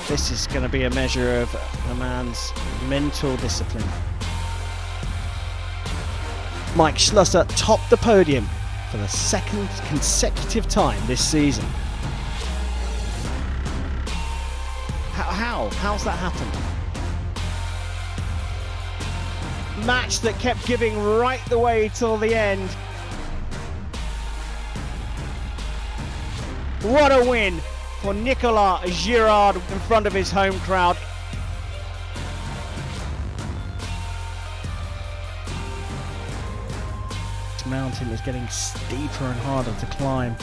This is going to be a measure of a man's mental discipline. Mike Schlusser topped the podium for the second consecutive time this season. How's that happened? Match that kept giving right the way till the end. What a win for Nicolas Girard in front of his home crowd. This mountain is getting steeper and harder to climb.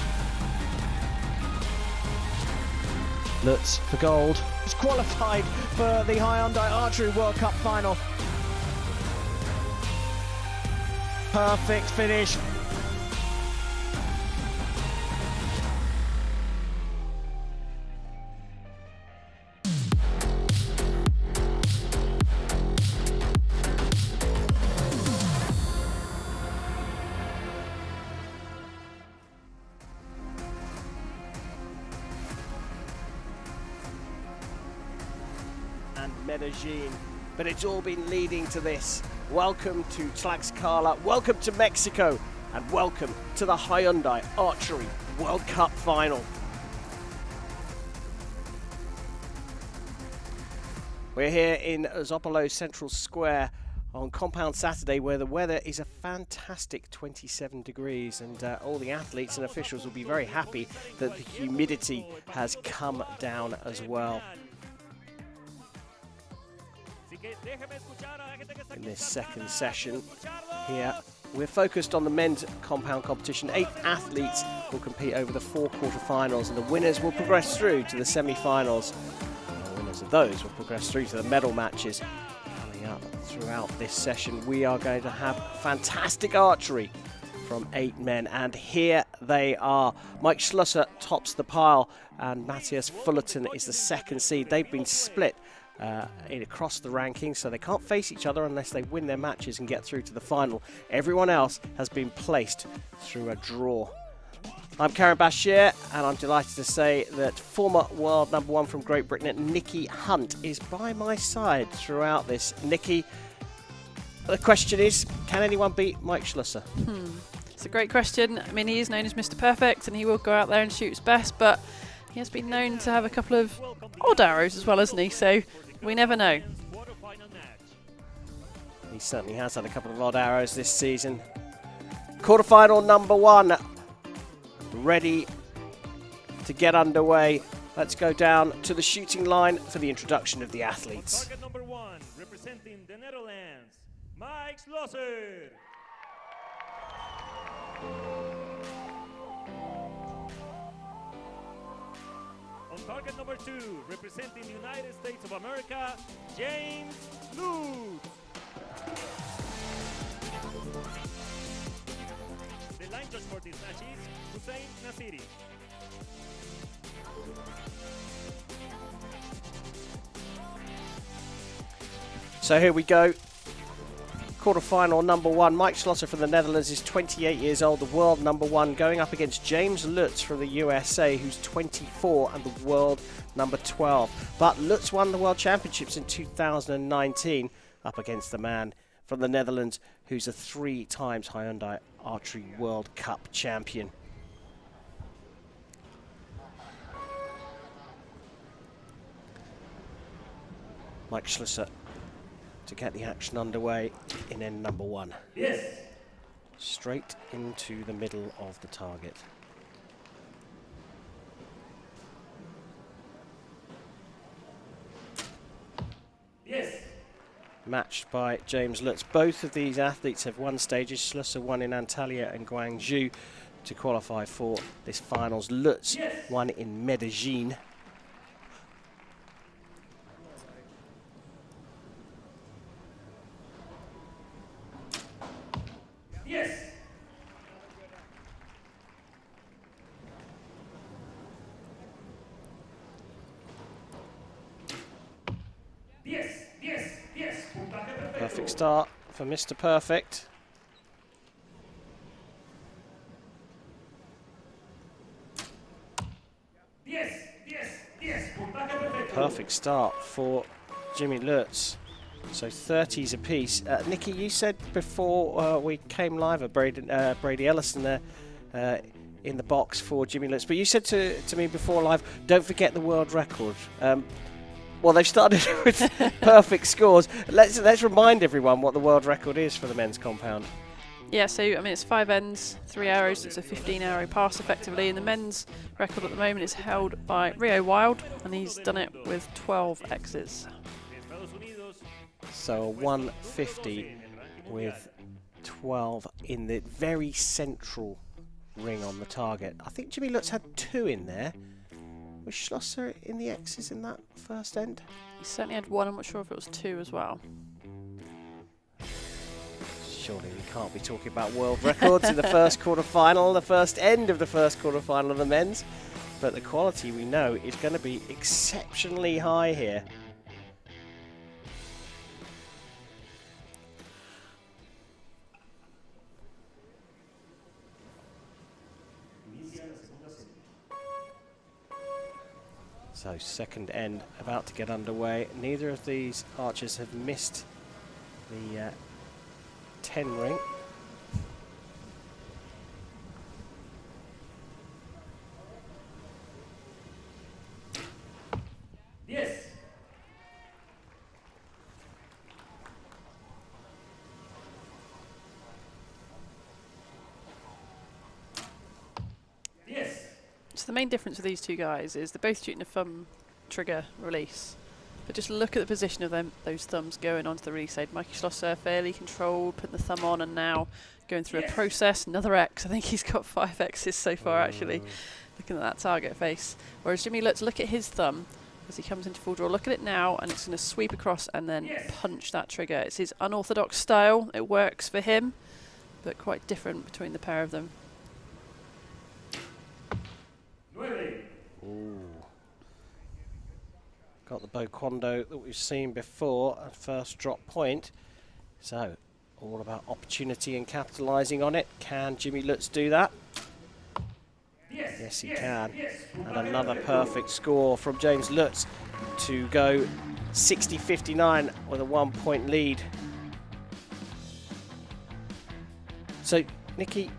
Lutz for gold. He's qualified for the Hyundai Archery World Cup final. Perfect finish. And Medellin, but it's all been leading to this. Welcome to Tlaxcala, welcome to Mexico, and welcome to the Hyundai Archery World Cup final. We're here in Zopalo Central Square on Compound Saturday, where the weather is a fantastic 27 degrees, and all the athletes and officials will be very happy that the humidity has come down as well. In this second session here, we're focused on the men's compound competition. 8 athletes will compete over the 4 quarterfinals, and the winners will progress through to the semi-finals. The winners of those will progress through to the medal matches. Coming up throughout this session, we are going to have fantastic archery from 8 men, and here they are. Mike Schlusser tops the pile, and Matthias Fullerton is the second seed. They've been split across the rankings, so they can't face each other unless they win their matches and get through to the final. Everyone else has been placed through a draw. I'm Karen Bashir, and I'm delighted to say that former world number 1 from Great Britain, Nikki Hunt, is by my side throughout this. Nikki, the question is, can anyone beat Mike Schlusser? It's a great question. I mean, he is known as Mr. Perfect, and he will go out there and shoot his best, but he has been known to have a couple of odd arrows as well, hasn't he? So we never know. He certainly has had a couple of odd arrows this season. Quarterfinal number 1, ready to get underway. Let's go down to the shooting line for the introduction of the athletes. Target number 1, representing the Netherlands, Mike Schlusser. On target number 2, representing the United States of America, James Lutz. The line judge for this match is Hussein Nasiri. So here we go. Quarterfinal number 1. Mike Schlusser from the Netherlands is 28 years old, the world number 1, going up against James Lutz from the USA, who's 24 and the world number 12. But Lutz won the World Championships in 2019 up against the man from the Netherlands, who's a 3 times Hyundai Archery World Cup champion. Mike Schlusser to get the action underway in end number 1. Yes. Straight into the middle of the target. Yes. Matched by James Lutz. Both of these athletes have won stages. Schlusser won in Antalya and Guangzhou to qualify for this finals. Lutz won in Medellin. Yes. Yes. Yes. Yes. Perfect start for Mr. Perfect. perfect start for Jimmy Lutz. So 30s apiece. Nikki, you said before we came live at Brady Ellison there in the box for Jimmy Lutz, but you said to me before live, don't forget the world record. Well, they've started with perfect scores. Let's remind everyone what the world record is for the men's compound. Yeah, so I mean it's 5 ends, 3 arrows. It's a 15-arrow pass effectively, and the men's record at the moment is held by Rio Wild, and he's done it with 12 X's. So a 150 with 12 in the very central ring on the target. I think Jimmy Lutz had 2 in there. Was Schlosser in the X's in that first end? He certainly had 1. I'm not sure if it was 2 as well. Surely we can't be talking about world records in the first quarter-final, the first end of the first quarter-final of the men's. But the quality we know is going to be exceptionally high here. So second end about to get underway. Neither of these archers have missed the 10 ring. Yes. Yes. So the main difference with these two guys is they're both shooting a thumb trigger release. But just look at the position of those thumbs going onto the release side. Mikey Schlosser fairly controlled, putting the thumb on, and now going through a process. Another X. I think he's got 5 X's so far, actually, looking at that target face. Whereas Jimmy Lutz, look at his thumb as he comes into full draw. Look at it now, and it's going to sweep across and then punch that trigger. It's his unorthodox style. It works for him, but quite different between the pair of them. Ooh. Got the bow quando that we've seen before at first drop point. So, all about opportunity and capitalising on it. Can Jimmy Lutz do that? Yes, he can. And another perfect score from James Lutz to go 60-59 with a 1-point lead. So, Nikki,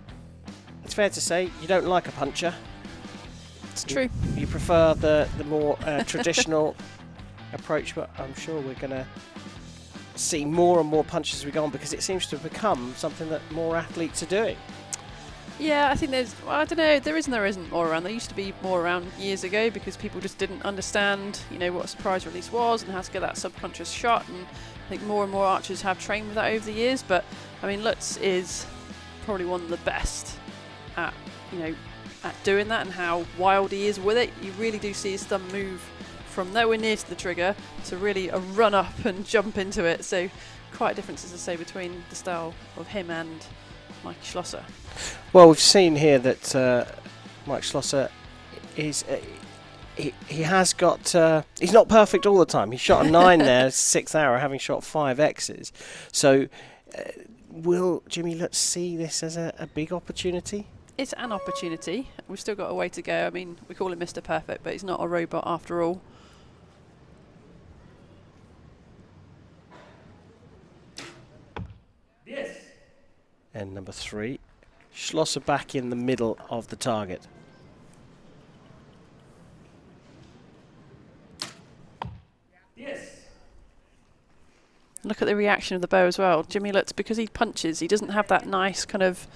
it's fair to say you don't like a puncher. It's true. You prefer the more traditional approach, but I'm sure we're going to see more and more punches as we go on, because it seems to have become something that more athletes are doing. Yeah, I think there's, well, I don't know, there isn't more around. There used to be more around years ago because people just didn't understand, you know, what a surprise release was and how to get that subconscious shot, and I think more and more archers have trained with that over the years. But I mean, Lutz is probably one of the best at, you know, at doing that, and how wild he is with it. You really do see his thumb move from nowhere near to the trigger to really a run up and jump into it. So quite a difference, as I say, between the style of him and Mike Schlosser. Well, we've seen here that Mike Schlosser is he has got he's not perfect all the time. He shot a 9 there, 6th arrow, having shot 5 X's. So will Jimmy Lutz see this as a big opportunity? It's an opportunity. We've still got a way to go. I mean, we call him Mr. Perfect, but he's not a robot after all. Yes. And number 3, Schlosser back in the middle of the target. Yes. Look at the reaction of the bow as well. Jimmy Lutz, because he punches, he doesn't have that nice kind of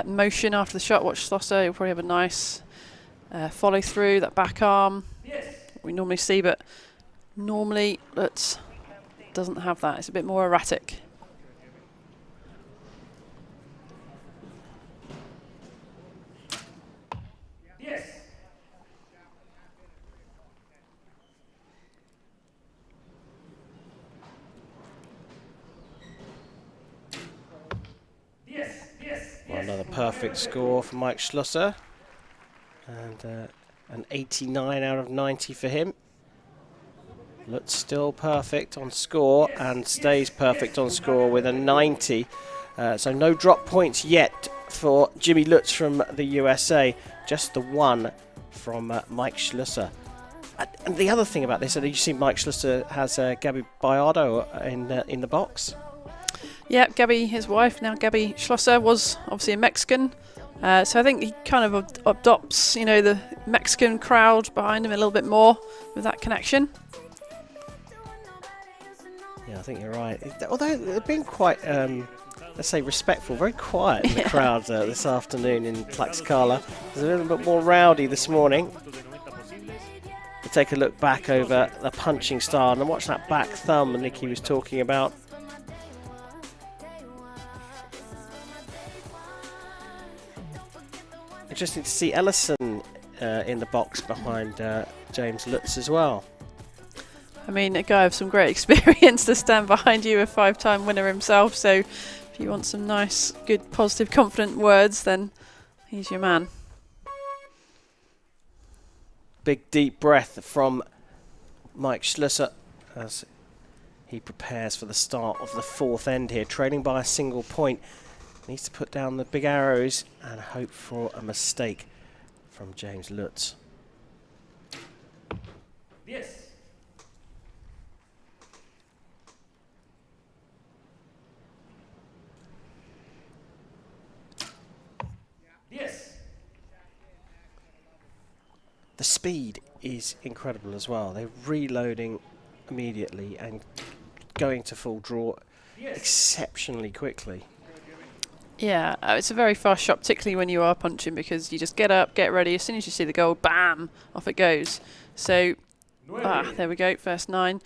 motion after the shot. Watch Schlosser, he'll probably have a nice follow through, that back arm we normally see, but normally Lutz doesn't have that. It's a bit more erratic. Yes. Yes. Yes. Well, another perfect score for Mike Schlosser, and an 89 out of 90 for him. Lutz still perfect on score and stays perfect on score with a 90. So no drop points yet for Jimmy Lutz from the USA, just the one from Mike Schlosser. And the other thing about this, you see Mike Schlusser has Gabby Bayardo in the box. Yeah, Gabby, his wife, now Gabby Schlosser, was obviously a Mexican. So I think he kind of adopts, the Mexican crowd behind him a little bit more with that connection. Yeah, I think you're right. Although they've been quite, let's say, respectful, very quiet in the crowd this afternoon in Tlaxcala. It's a little bit more rowdy this morning. We'll take a look back over the punching style and watch that back thumb Nikki was talking about. Interesting to see Ellison in the box behind James Lutz as well. I mean, a guy of some great experience to stand behind you, a 5-time winner himself. So if you want some nice, good, positive, confident words, then he's your man. Big deep breath from Mike Schlusser as he prepares for the start of the fourth end here, trailing by a single point. Needs to put down the big arrows and hope for a mistake from James Lutz. Yes. Yes. The speed is incredible as well. They're reloading immediately and going to full draw exceptionally quickly. Yeah, it's a very fast shot, particularly when you are punching, because you just get up, get ready. As soon as you see the goal, bam, off it goes. So, there we go, first 9.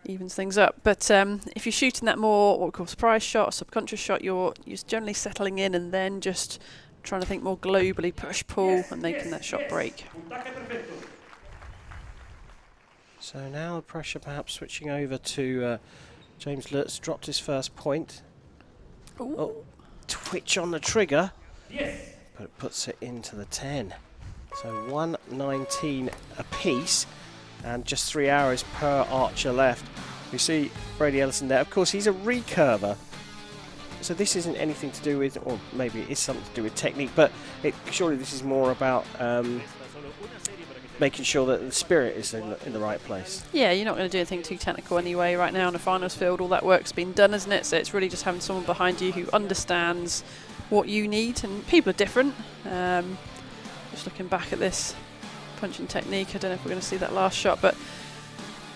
Evens things up. But if you're shooting that more, what we call surprise shot, or subconscious shot, you're generally settling in and then just trying to think more globally, push, pull, and making that shot break. So now the pressure perhaps switching over to James Lutz. Dropped his first point. Oh, twitch on the trigger, but it puts it into the 10. So 119 apiece, and just 3 arrows per archer left. We see Brady Ellison there. Of course, he's a recurver, so this isn't anything to do with, or maybe it is something to do with technique, but surely this is more about making sure that the spirit is in the right place. Yeah, you're not going to do anything too technical anyway. Right now in the finals field, all that work's been done, isn't it? So it's really just having someone behind you who understands what you need, and people are different. Just looking back at this punching technique, I don't know if we're going to see that last shot, but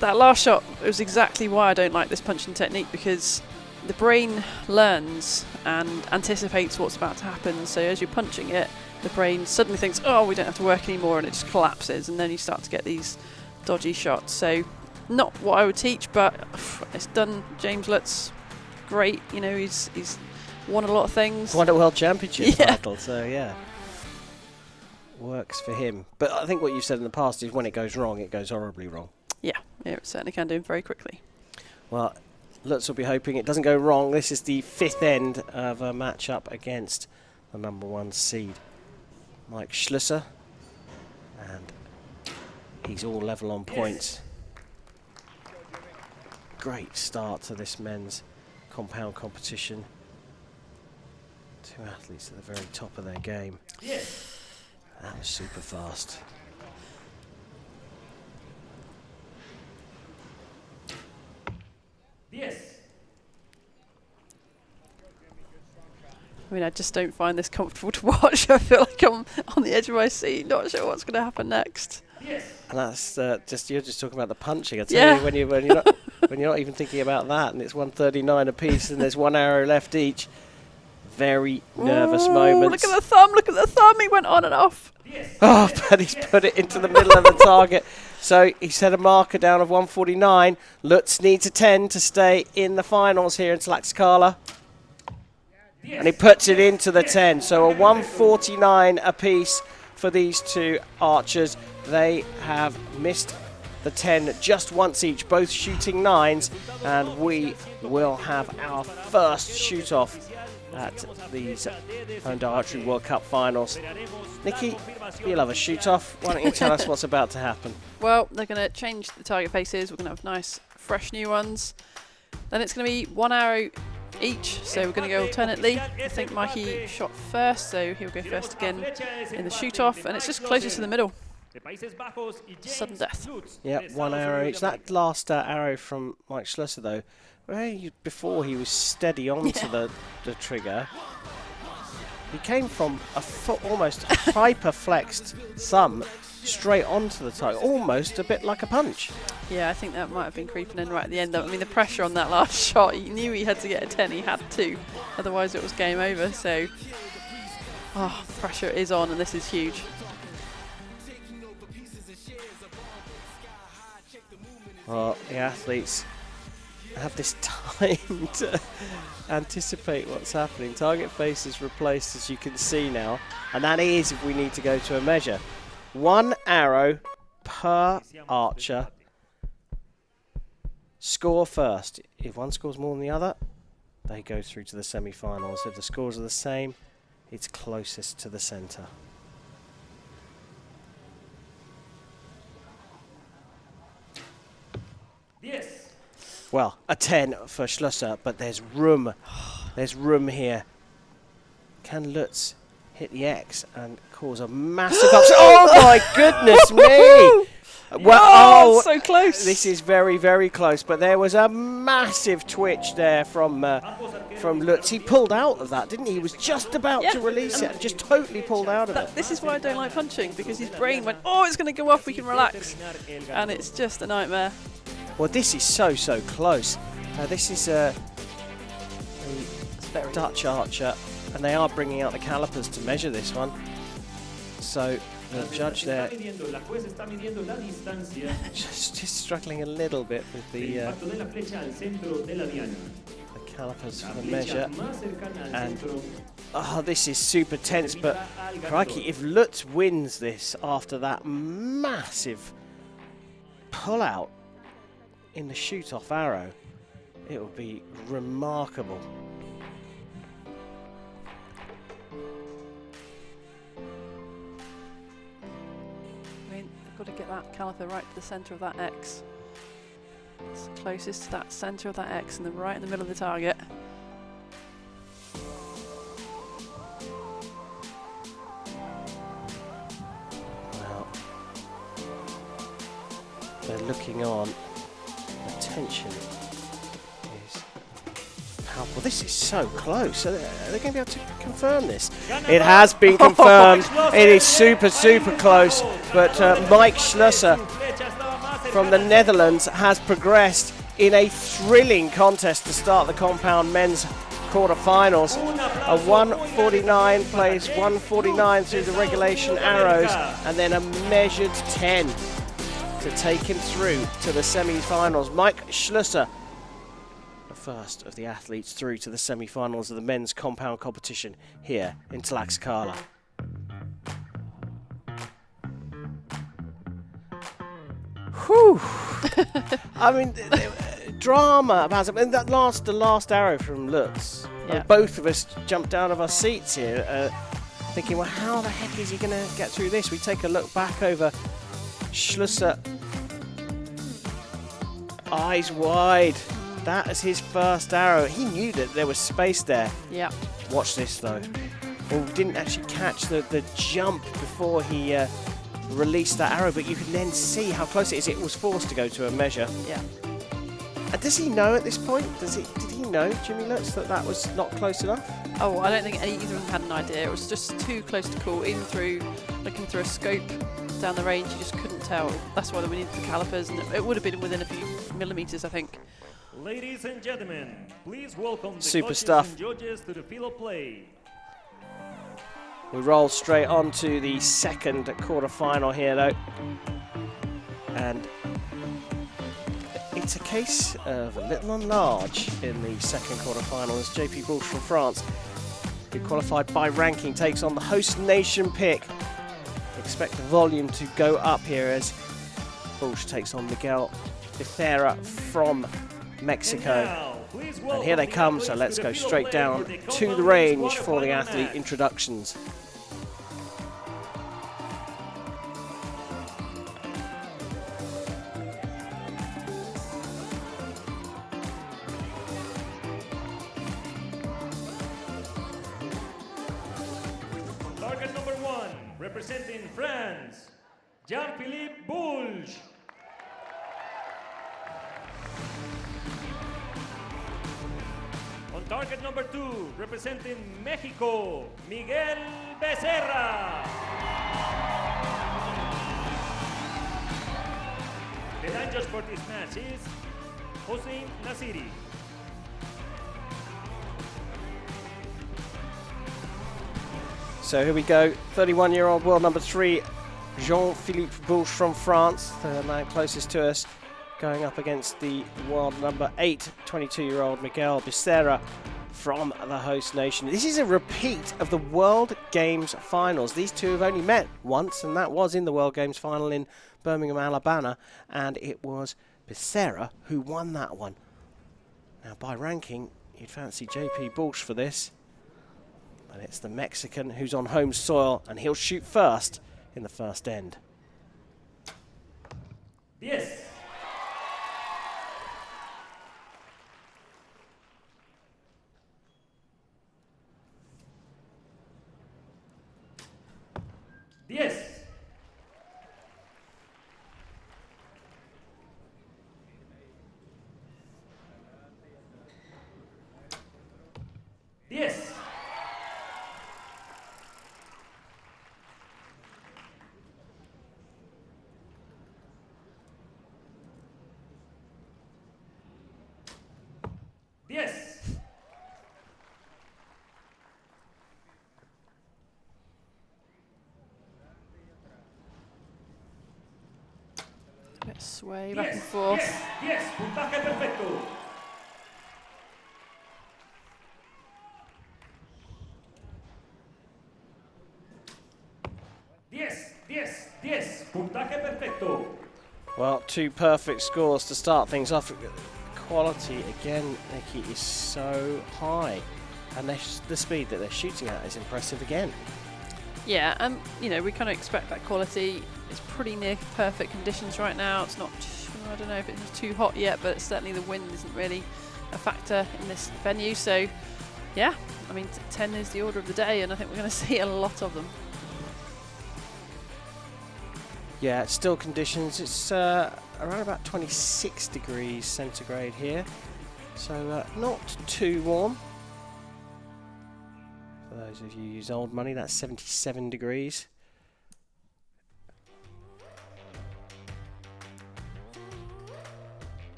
that last shot was exactly why I don't like this punching technique, because the brain learns and anticipates what's about to happen. So as you're punching it, the brain suddenly thinks, oh, we don't have to work anymore, and it just collapses, and then you start to get these dodgy shots. So not what I would teach, but it's done. James Lutz, great. He's won a lot of things. Won a world championship title, so yeah. Works for him. But I think what you've said in the past is when it goes wrong, it goes horribly wrong. Yeah, it certainly can do very quickly. Well, Lutz will be hoping it doesn't go wrong. This is the 5th end of a match-up against the #1 seed, Mike Schlusser, and he's all level on points. Great start to this men's compound competition. 2 athletes at the very top of their game. That was super fast. I mean, I just don't find this comfortable to watch. I feel like I'm on the edge of my seat, not sure what's going to happen next. And that's you're just talking about the punching. I tell you, when you're not even thinking about that, and it's 139 apiece, and there's 1 arrow left each. Very nervous moments. Look at the thumb! Look at the thumb! He went on and off. Oh, but he's put it into the middle of the target. So he set a marker down of 149. Lutz needs a 10 to stay in the finals here in Tlaxcala. And he puts it into the 10. So a 149 apiece for these 2 archers. They have missed the 10 just once each, both shooting 9s. And we will have our first shoot-off at these Hyundai Archery World Cup finals. Nikki, you love a shoot-off. Why don't you tell us what's about to happen? Well, they're going to change the target faces. We're going to have nice, fresh new ones. Then it's going to be 1 arrow each, so we're going to go alternately. I think Mikey shot first, so he'll go first again in the shoot-off, and it's just closest to the middle. Sudden death. Yeah, one arrow each. That last arrow from Mike Schlusser, though, before he was steady onto the trigger, he came from a foot, almost hyper-flexed thumb straight onto the target, almost a bit like a punch. Yeah, I think that might have been creeping in right at the end. I mean, the pressure on that last shot, he knew he had to get a 10, he had to, otherwise it was game over. So, pressure is on, and this is huge. Well, the athletes have this time to anticipate what's happening. Target face is replaced, as you can see now, and that is if we need to go to a measure. One arrow per archer. Score first. If one scores more than the other, they go through to the semi-finals. If the scores are the same, it's closest to the centre. Yes. Well, a 10 for Schlusser, but there's room. There's room here. Can Lutz hit the X and cause a massive upset? Oh my goodness me! Well, so close. This is very, very close, but there was a massive twitch there from Lutz. He pulled out of that, didn't he? He was just about to release it and just totally pulled out of it. This is why I don't like punching, because his brain went, oh, it's going to go off, we can relax. And it's just a nightmare. Well, this is so close. This is a Dutch archer, and they are bringing out the calipers to measure this one. So the judge there just struggling a little bit with the calipers for the measure. And this is super tense, but crikey, if Lutz wins this after that massive pull-out in the shoot-off arrow, it will be remarkable. Got to get that caliper right to the centre of that X. It's closest to that centre of that X, and then right in the middle of the target. Well, they're looking on. The tension is palpable. This is so close. Are they going to be able to confirm this? It has been confirmed. It is super close. But Mike Schlusser from the Netherlands has progressed in a thrilling contest to start the compound men's quarterfinals. A 149 plays 149 through the regulation arrows, and then a measured 10 to take him through to the semi-finals. Mike Schlusser, the first of the athletes through to the semi-finals of the men's compound competition here in Tlaxcala. Whew! I mean, drama about it. And the last arrow from Lutz. Yeah. Both of us jumped out of our seats here, thinking, well, how the heck is he going to get through this? We take a look back over Schlusser. Eyes wide. That is his first arrow. He knew that there was space there. Yeah. Watch this, though. Well, didn't actually catch the jump before he released that arrow, but you can then see how close it is. It was forced to go to a measure. Yeah. And does he know at this point? Did he know, Jimmy Lutz, that was not close enough? Oh, I don't think either of them had an idea. It was just too close to call. Even looking through a scope down the range, you just couldn't tell. That's why we needed the calipers, and it would have been within a few millimetres, I think. Ladies and gentlemen, please welcome the Super coaches stuff. and judges to the field of play. We roll straight on to the second quarter-final here, though. And it's a case of a little on large in the second quarter-final as JP Bourges from France, who qualified by ranking, takes on the host nation pick. Expect the volume to go up here as Bourges takes on Miguel Becerra from Mexico. And here they come, so let's go straight down to the range for the athlete introductions. Target number 1, representing France, Jean-Philippe Boulge. On target number 2, representing Mexico, Miguel Becerra. The line judge for this match is Hossein Nasiri. So here we go, 31-year-old world number 3, Jean-Philippe Boulge from France, the man closest to us, going up against the world number 8, 22-year-old Miguel Becerra from the host nation. This is a repeat of the World Games finals. These two have only met once, and that was in the World Games final in Birmingham, Alabama, and it was Becerra who won that one. Now, by ranking, you'd fancy JP Boulge for this, but it's the Mexican who's on home soil, and he'll shoot first in the first end. Yes. Yes. Yes. Yes. A bit sway back and forth. Yes. Yes. Puntaje perfecto. Yes. Yes. Yes. Puntaje perfecto. Well, 2 perfect scores to start things off. Quality, again, Nikki, is so high. And the speed that they're shooting at is impressive again. Yeah, and you know, we kind of expect that quality. It's pretty near perfect conditions right now. It's not, I don't know if it's too hot yet, but certainly the wind isn't really a factor in this venue. So, yeah, I mean, 10 is the order of the day, and I think we're going to see a lot of them. Yeah, it's still conditions. It's around about 26 degrees centigrade here, so not too warm. For those of you who use old money, that's 77 degrees.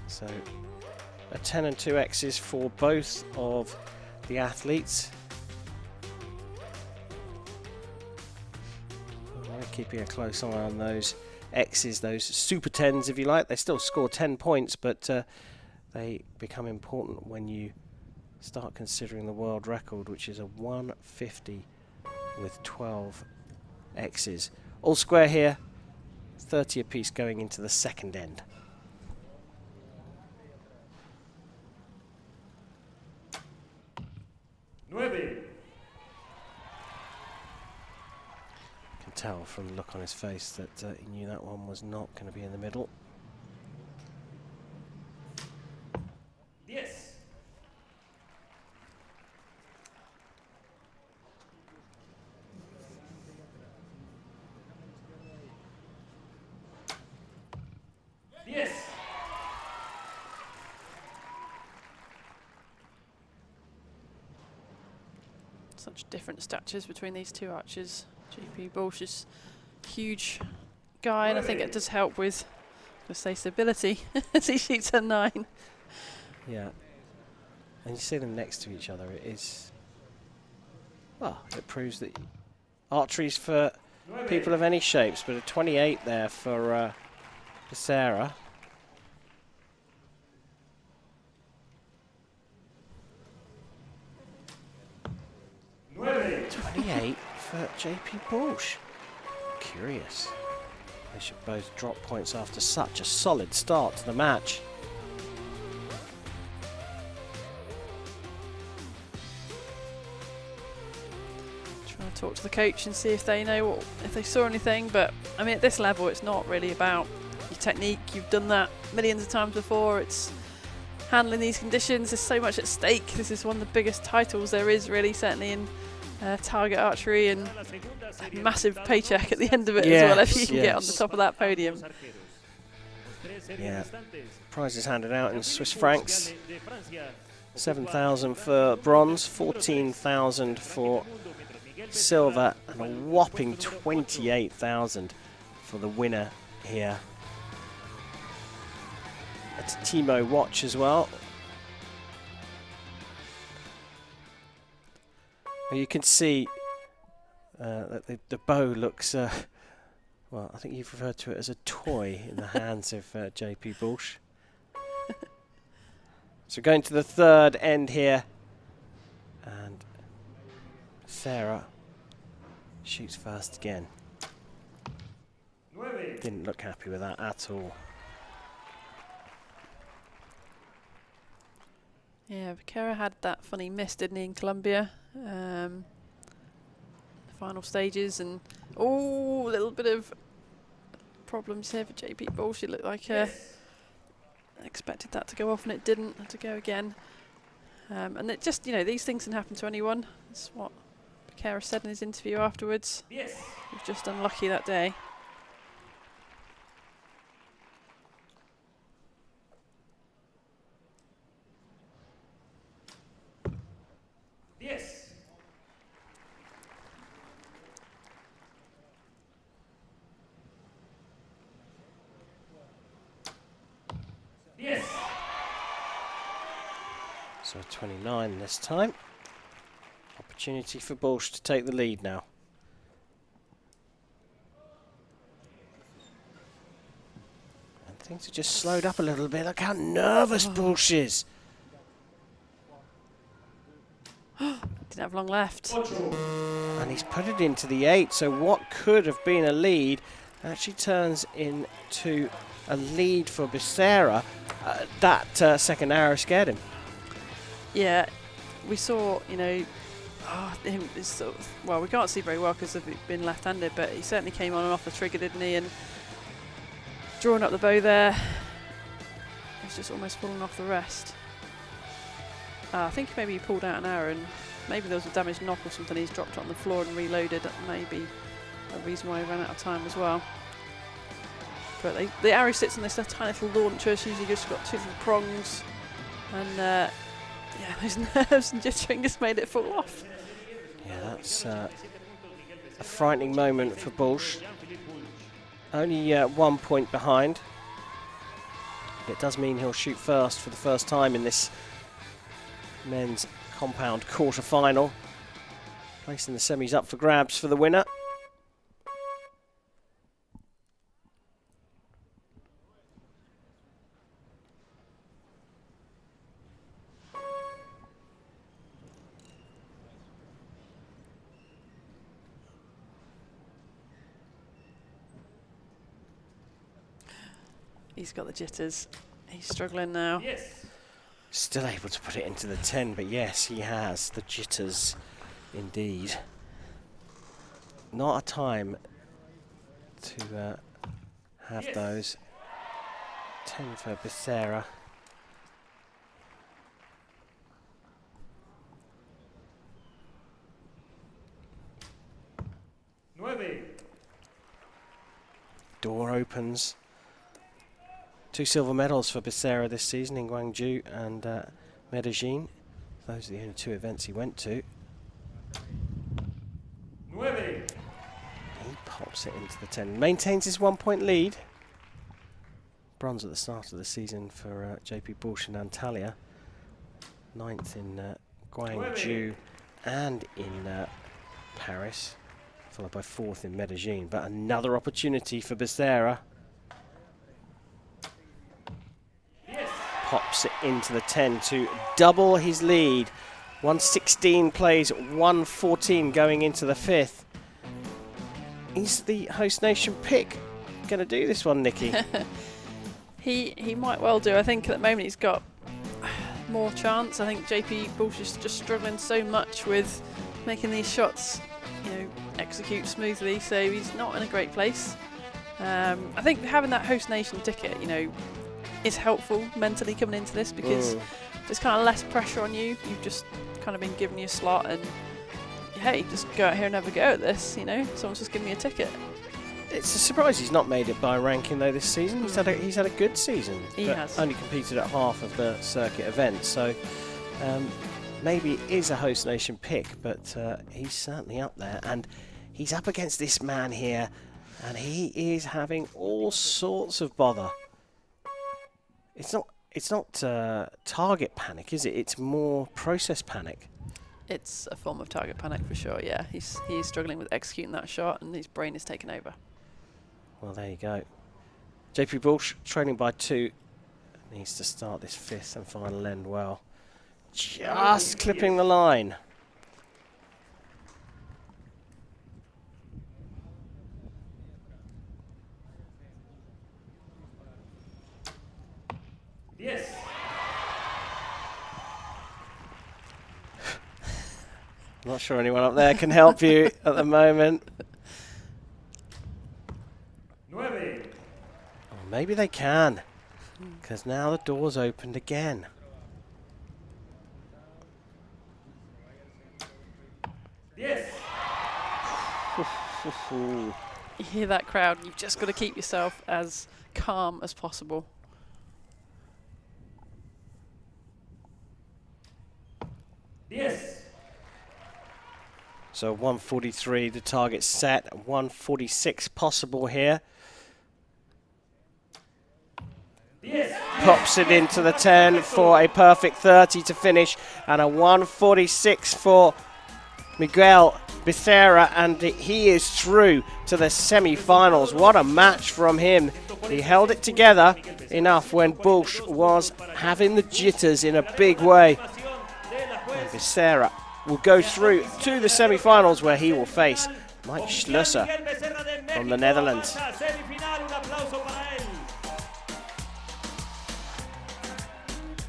So a 10 and 2 X's for both of the athletes. Keeping a close eye on those X's, those super 10s if you like. They still score 10 points, but they become important when you start considering the world record, which is a 150 with 12 X's. All square here, 30 apiece going into the second end. Nueve. Tell from the look on his face that he knew that one was not going to be in the middle. Yes. Yes. Such different statures between these two archers. JP Boulge is huge guy, and I think it does help with, let's say, stability as he shoots a 9. Yeah, and you see them next to each other. It is, well, it proves that archery's for people of any shapes, but a 28 there for Becerra. Nueve. 28 for JP Boulge. Curious. They should both drop points after such a solid start to the match. Trying to talk to the coach and see if they know if they saw anything, but I mean, at this level, it's not really about your technique. You've done that millions of times before. It's handling these conditions. There's so much at stake. This is one of the biggest titles there is, really, certainly in target archery and a massive paycheck at the end of it as well if you can get on the top of that podium. Yeah, prizes handed out in Swiss francs. 7,000 for bronze, 14,000 for silver, and a whopping 28,000 for the winner here. A Timo watch as well. You can see that the bow looks, well, I think you've referred to it as a toy in the hands of JP Busch. So going to the third end here, and Sarah shoots first again. Didn't look happy with that at all. Yeah, Vaquera had that funny miss, didn't he, in Colombia? The final stages, and a little bit of problems here for JP Busch. It looked like expected that to go off, and it didn't. Had to go again. And it just, these things can happen to anyone. That's what Vaquera said in his interview afterwards. He was just unlucky that day. So 29 this time. Opportunity for Busch to take the lead now. And things have just slowed up a little bit. Look how nervous Busch is. Didn't have long left. And he's put it into the 8, so what could have been a lead actually turns into a lead for Becerra. That second arrow scared him. Yeah, we saw, him, well, we can't see very well because of it being left-handed, but he certainly came on and off the trigger, didn't he? And drawing up the bow there, it's just almost fallen off the rest. I think maybe he pulled out an arrow, and maybe there was a damaged knock or something. He's dropped it on the floor and reloaded. That may be a reason why he ran out of time as well. But the arrow sits on this tiny little launcher. It's usually just got 2 little prongs, and yeah, those nerves and jittering just made it fall off. Yeah, that's a frightening moment for Busch. Only 1 point behind. It does mean he'll shoot first for the first time in this men's compound quarter-final. Placing the semis up for grabs for the winner. He's got the jitters. He's struggling now. Still able to put it into the 10, but yes, he has the jitters indeed. Not a time to have those. 10 for Becerra. Door opens. 2 silver medals for Becerra this season in Guangzhou and Medellin. Those are the only 2 events he went to. He pops it into the 10. Maintains his 1 point lead. Bronze at the start of the season for JP Busch and Antalya. 9th in Guangzhou and in Paris. Followed by 4th in Medellin. But another opportunity for Becerra. Pops it into the 10 to double his lead. 116 plays, 114 going into the 5th. Is the host nation pick going to do this one, Nikki? He might well do. I think at the moment he's got more chance. I think JP Busch is just struggling so much with making these shots, execute smoothly. So he's not in a great place. I think having that host nation ticket, is helpful mentally coming into this because there's kind of less pressure on you. You've just kind of been given your slot, and hey, just go out here and have a go at this, you know, someone's just given me a ticket. It's a surprise he's not made it by ranking though this season. He's had a good season. He has. Only competed at half of the circuit events, so maybe it is a host nation pick, but he's certainly up there, and he's up against this man here, and he is having all sorts of bother. It's not target panic, is it? It's more process panic. It's a form of target panic for sure, yeah. He's struggling with executing that shot, and his brain is taken over. Well, there you go. JP Bush trailing by 2. Needs to start this 5th and final end well. Just clipping the line. Yes. I'm not sure anyone up there can help you at the moment. Nueve. Or maybe they can, because now the door's opened again. Yes. You hear that crowd, and you've just got to keep yourself as calm as possible. Yes. So 143, the target set, 146 possible here. Yes. Pops it into the 10 for a perfect 30 to finish, and a 146 for Miguel Becerra, and he is through to the semi-finals. What a match from him. He held it together enough when Bush was having the jitters in a big way. And Becerra will go through to the semi-finals, where he will face Mike Schlusser from the Netherlands.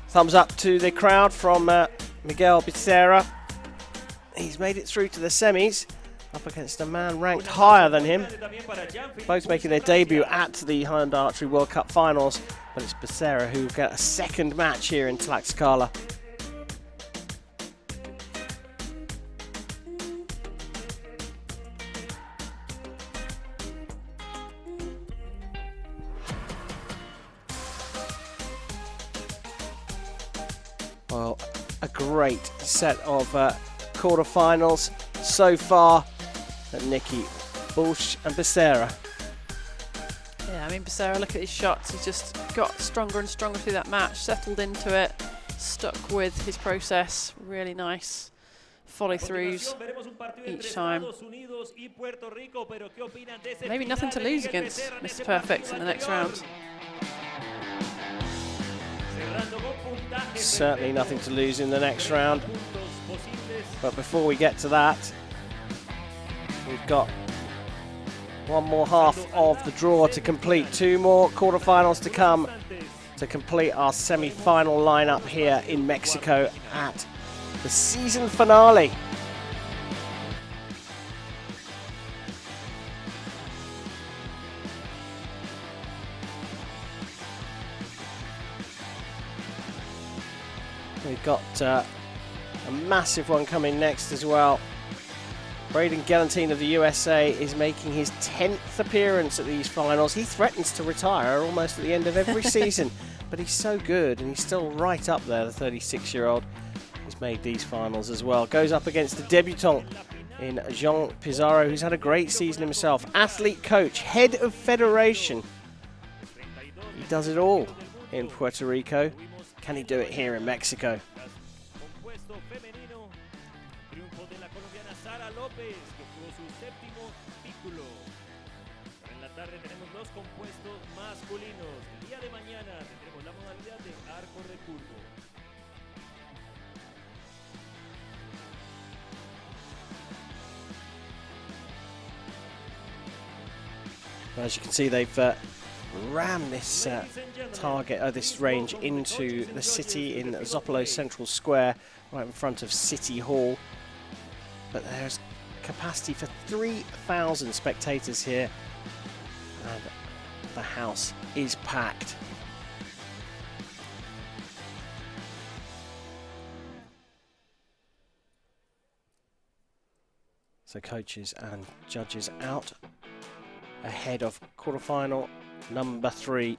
Thumbs up to the crowd from Miguel Becerra. He's made it through to the semis, up against a man ranked higher than him. Both making their debut at the Hyundai Archery World Cup finals, but it's Becerra who will get a second match here in Tlaxcala. Well, a great set of quarterfinals so far. Nikki, Bush and Becerra. Yeah, I mean, Becerra, look at his shots. He's just got stronger and stronger through that match, settled into it, stuck with his process. Really nice follow-throughs each time. Maybe nothing to lose against Mr. Perfect in the next round. Certainly nothing to lose in the next round. But before we get to that, we've got one more half of the draw to complete. 2 more quarterfinals to come to complete our semi-final lineup here in Mexico at the season finale. We've got a massive one coming next as well. Braden Galantine of the USA is making his 10th appearance at these finals. He threatens to retire almost at the end of every season, but he's so good and he's still right up there, the 36-year-old. He's made these finals as well. Goes up against the debutant in Jean Pizarro, who's had a great season himself. Athlete coach, head of federation. He does it all in Puerto Rico. Can he do it here in Mexico? As you can see, they've rammed this target, this range into the city in Zopalo Central Square, right in front of City Hall. But there's capacity for 3,000 spectators here, and the house is packed. So coaches and judges out ahead of quarterfinal number 3.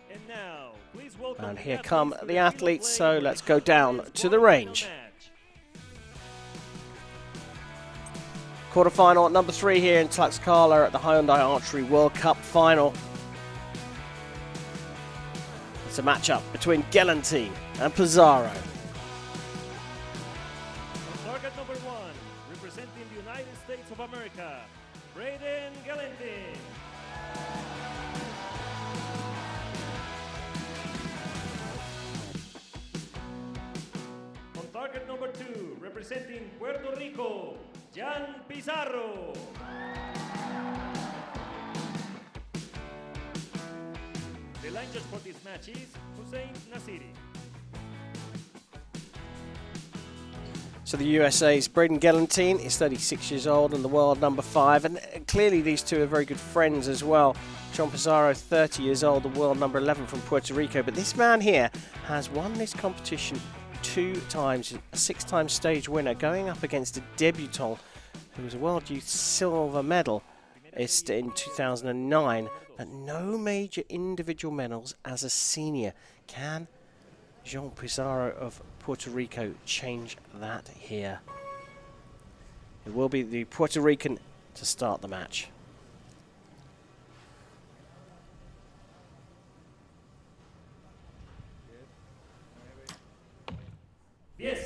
And now, please welcome And the here athletes come to the field of athletes, play so for the let's go down Hyundai's to the quarterfinal range. match. Quarterfinal number 3 here in Tlaxcala at the Hyundai Archery World Cup final. It's a matchup between Gelantine and Pizarro. On target number 1, representing the United States of America, Braden Gelantine. On target number 2, representing Puerto Rico, Jan Pizarro. The line judge for this match is Hussein Nasiri. So the USA's Braden Gelantine is 36 years old and the world number 5, and clearly these two are very good friends as well. John Pizarro, 30 years old, the world number 11 from Puerto Rico, but this man here has won this competition 2 times, a 6-time stage winner, going up against a debutant who was a World Youth silver medalist in 2009, but no major individual medals as a senior. Can Jean Pizarro of Puerto Rico change that here? It will be the Puerto Rican to start the match. Yes.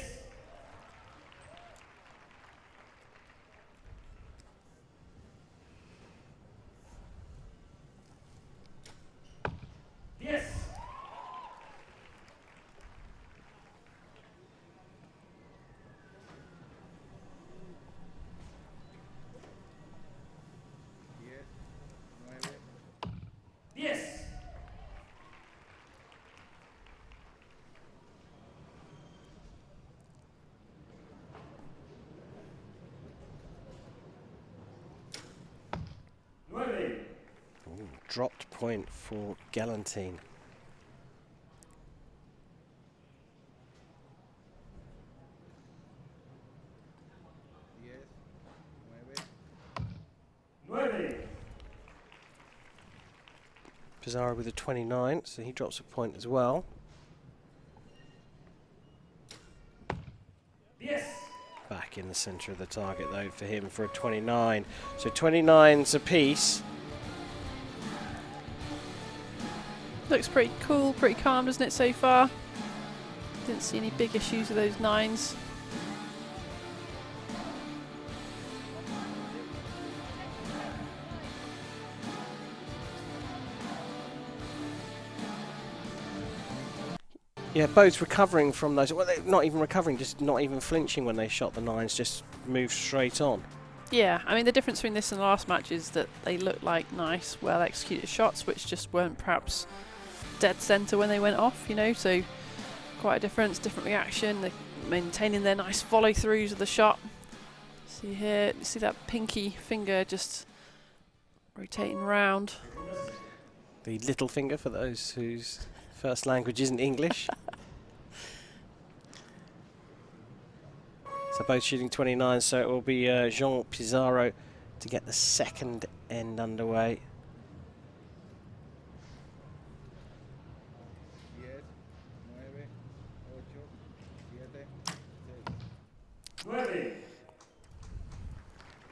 Yes. Yes. Ooh, dropped point for Gelantine. Pizarro with a 29, so he drops a point as well. Yes. Back in the centre of the target though for him for a 29. So 29's apiece. Looks pretty cool, pretty calm, doesn't it, so far? Didn't see any big issues with those 9s. Yeah, both recovering from those. Well, they're not even recovering, just not even flinching when they shot the 9s, just moved straight on. Yeah, I mean, the difference between this and the last match is that they look like nice, well-executed shots, which just weren't perhaps dead centre when they went off, you know, so quite a difference, different reaction. They're maintaining their nice follow-throughs of the shot. See here, you see that pinky finger just rotating round. The little finger for those whose first language isn't English. So both shooting 29, so it will be Jean Pizarro to get the second end underway.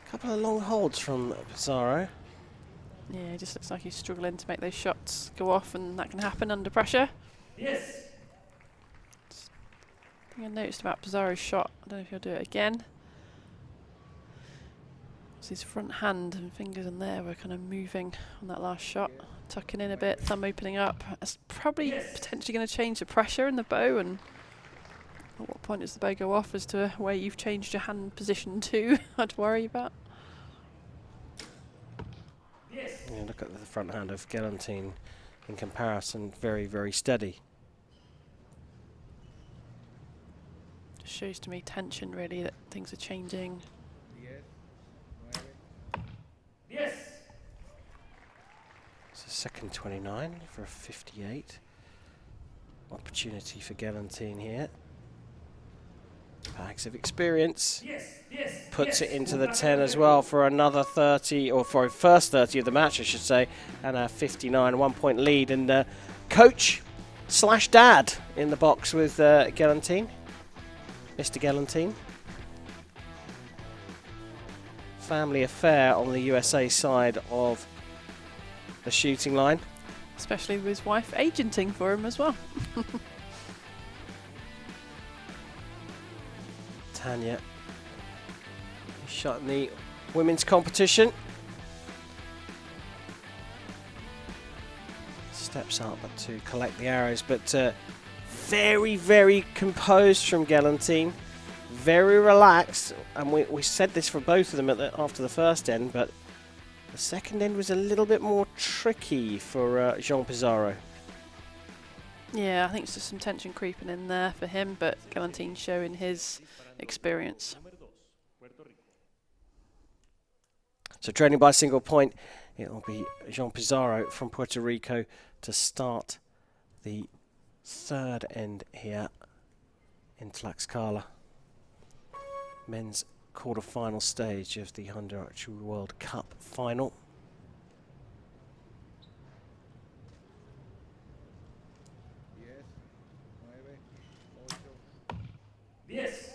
Couple of long holds from Pizarro. Yeah, it just looks like he's struggling to make those shots go off, and that can happen under pressure. Yes. I think I noticed about Pizarro's shot. I don't know if he'll do it again. So his front hand and fingers in there were kind of moving on that last shot, tucking in a bit, thumb opening up. That's probably potentially going to change the pressure in the bow, and at what point does the bow go off as to where you've changed your hand position to? I'd worry about. Yeah, look at the front hand of Gelantine in comparison, very, very steady. Just shows to me tension, really, that things are changing. Yes. It's a second 29 for a 58. Opportunity for Gelantine here. Bags stacks of experience. Puts it into the 10 as well for another 30, or for a first 30 of the match, I should say, and a 59 1-point lead. And coach / dad in the box with Gelantine, Mr. Gelantine. Family affair on the USA side of the shooting line. Especially with his wife agenting for him as well. Tanya shot in the women's competition. Steps up to collect the arrows, but very, very composed from Gelantine. Very relaxed, and we said this for both of them after the first end, but the second end was a little bit more tricky for Jean Pizarro. Yeah, I think it's just some tension creeping in there for him, but Gelantine showing his experience. So trailing by a single point, it will be Jean Pizarro from Puerto Rico to start the third end here in Tlaxcala. Men's quarter-final stage of the Hyundai Archery World Cup final. Yes.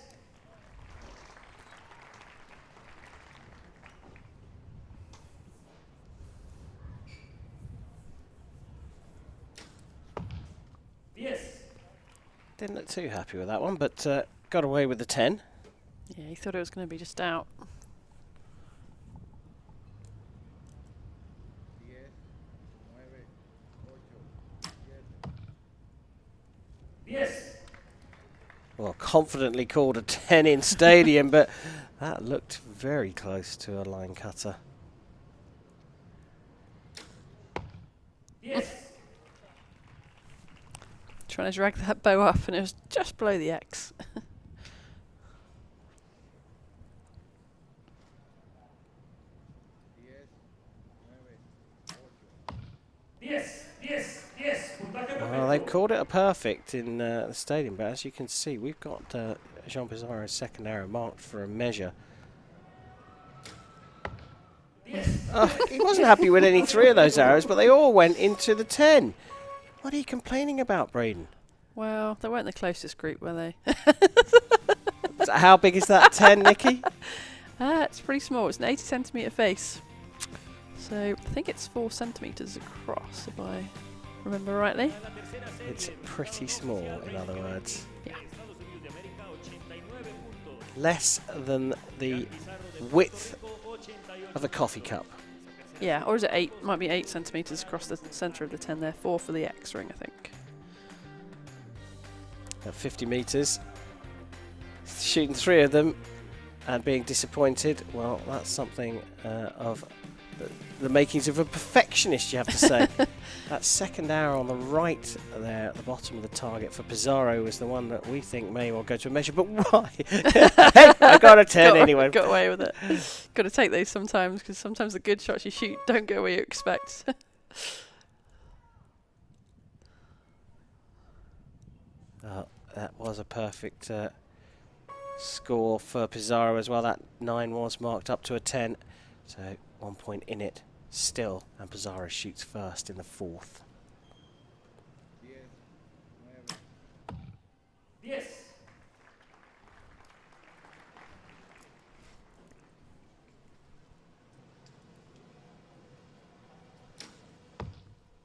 Didn't look too happy with that one, but got away with the 10. Yeah, he thought it was going to be just out. Yes. Well, confidently called a 10 in stadium, but that looked very close to a line cutter. Yes. Trying to drag that bow up, and it was just below the X. Yes. Yes. Yes. Well, they called it a perfect in the stadium, but as you can see, we've got Jean Pizarro's second arrow marked for a measure. He wasn't happy with any 3 of those arrows, but they all went into the 10. What are you complaining about, Braden? Well, they weren't the closest group, were they? So how big is that 10, Nikki? It's pretty small. It's an 80 centimetre face. So I think it's 4 centimetres across, if I remember rightly. It's pretty small, in other words. Yeah. Less than the width of a coffee cup. Yeah, or is it 8? Might be 8 centimetres across the centre of the 10 there. 4 for the X ring, I think. At 50 metres. Shooting 3 of them and being disappointed. Well, that's something of the makings of a perfectionist, you have to say. That second arrow on the right there at the bottom of the target for Pizarro was the one that we think may well go to a measure, but why? Hey, I got a 10 anyway. Got away with it. Got to take those sometimes, because sometimes the good shots you shoot don't go where you expect. That was a perfect score for Pizarro as well. That 9 was marked up to a 10, so 1 point in it still, and Pizarro shoots first in the 4th. Yes.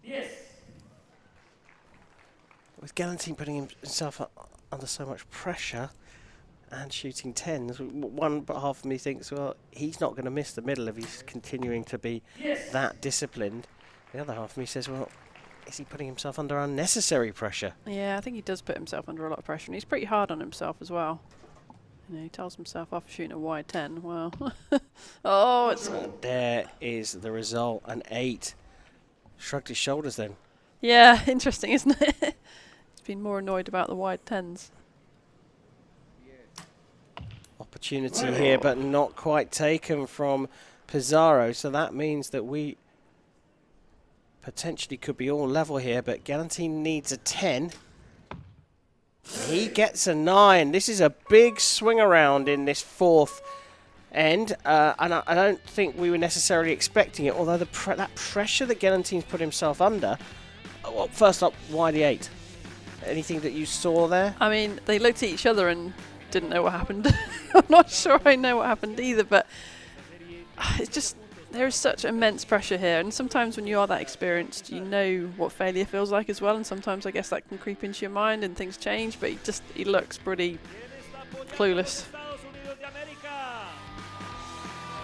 Yes. With Gelantine putting himself under so much pressure and shooting 10s, one half of me thinks, well, he's not going to miss the middle if he's continuing to be that disciplined. The other half of me says, well, is he putting himself under unnecessary pressure? Yeah, I think he does put himself under a lot of pressure, and he's pretty hard on himself as well. You know, he tells himself off for shooting a wide 10. Well, oh, it's... There is the result, an 8. Shrugged his shoulders then. Yeah, interesting, isn't it? He's been more annoyed about the wide 10s. Opportunity here, but not quite taken from Pizarro, so that means that we potentially could be all level here, but Gelantine needs a 10. He gets a 9. This is a big swing around in this fourth end, and I don't think we were necessarily expecting it, although that pressure that Gelentine's put himself under. Well, first up, why the 8? Anything that you saw there? I mean, they looked at each other and didn't know what happened. I'm not sure I know what happened either, but it's just, there is such immense pressure here, and sometimes when you are that experienced, you know what failure feels like as well, and sometimes I guess that can creep into your mind and things change, but he looks pretty clueless.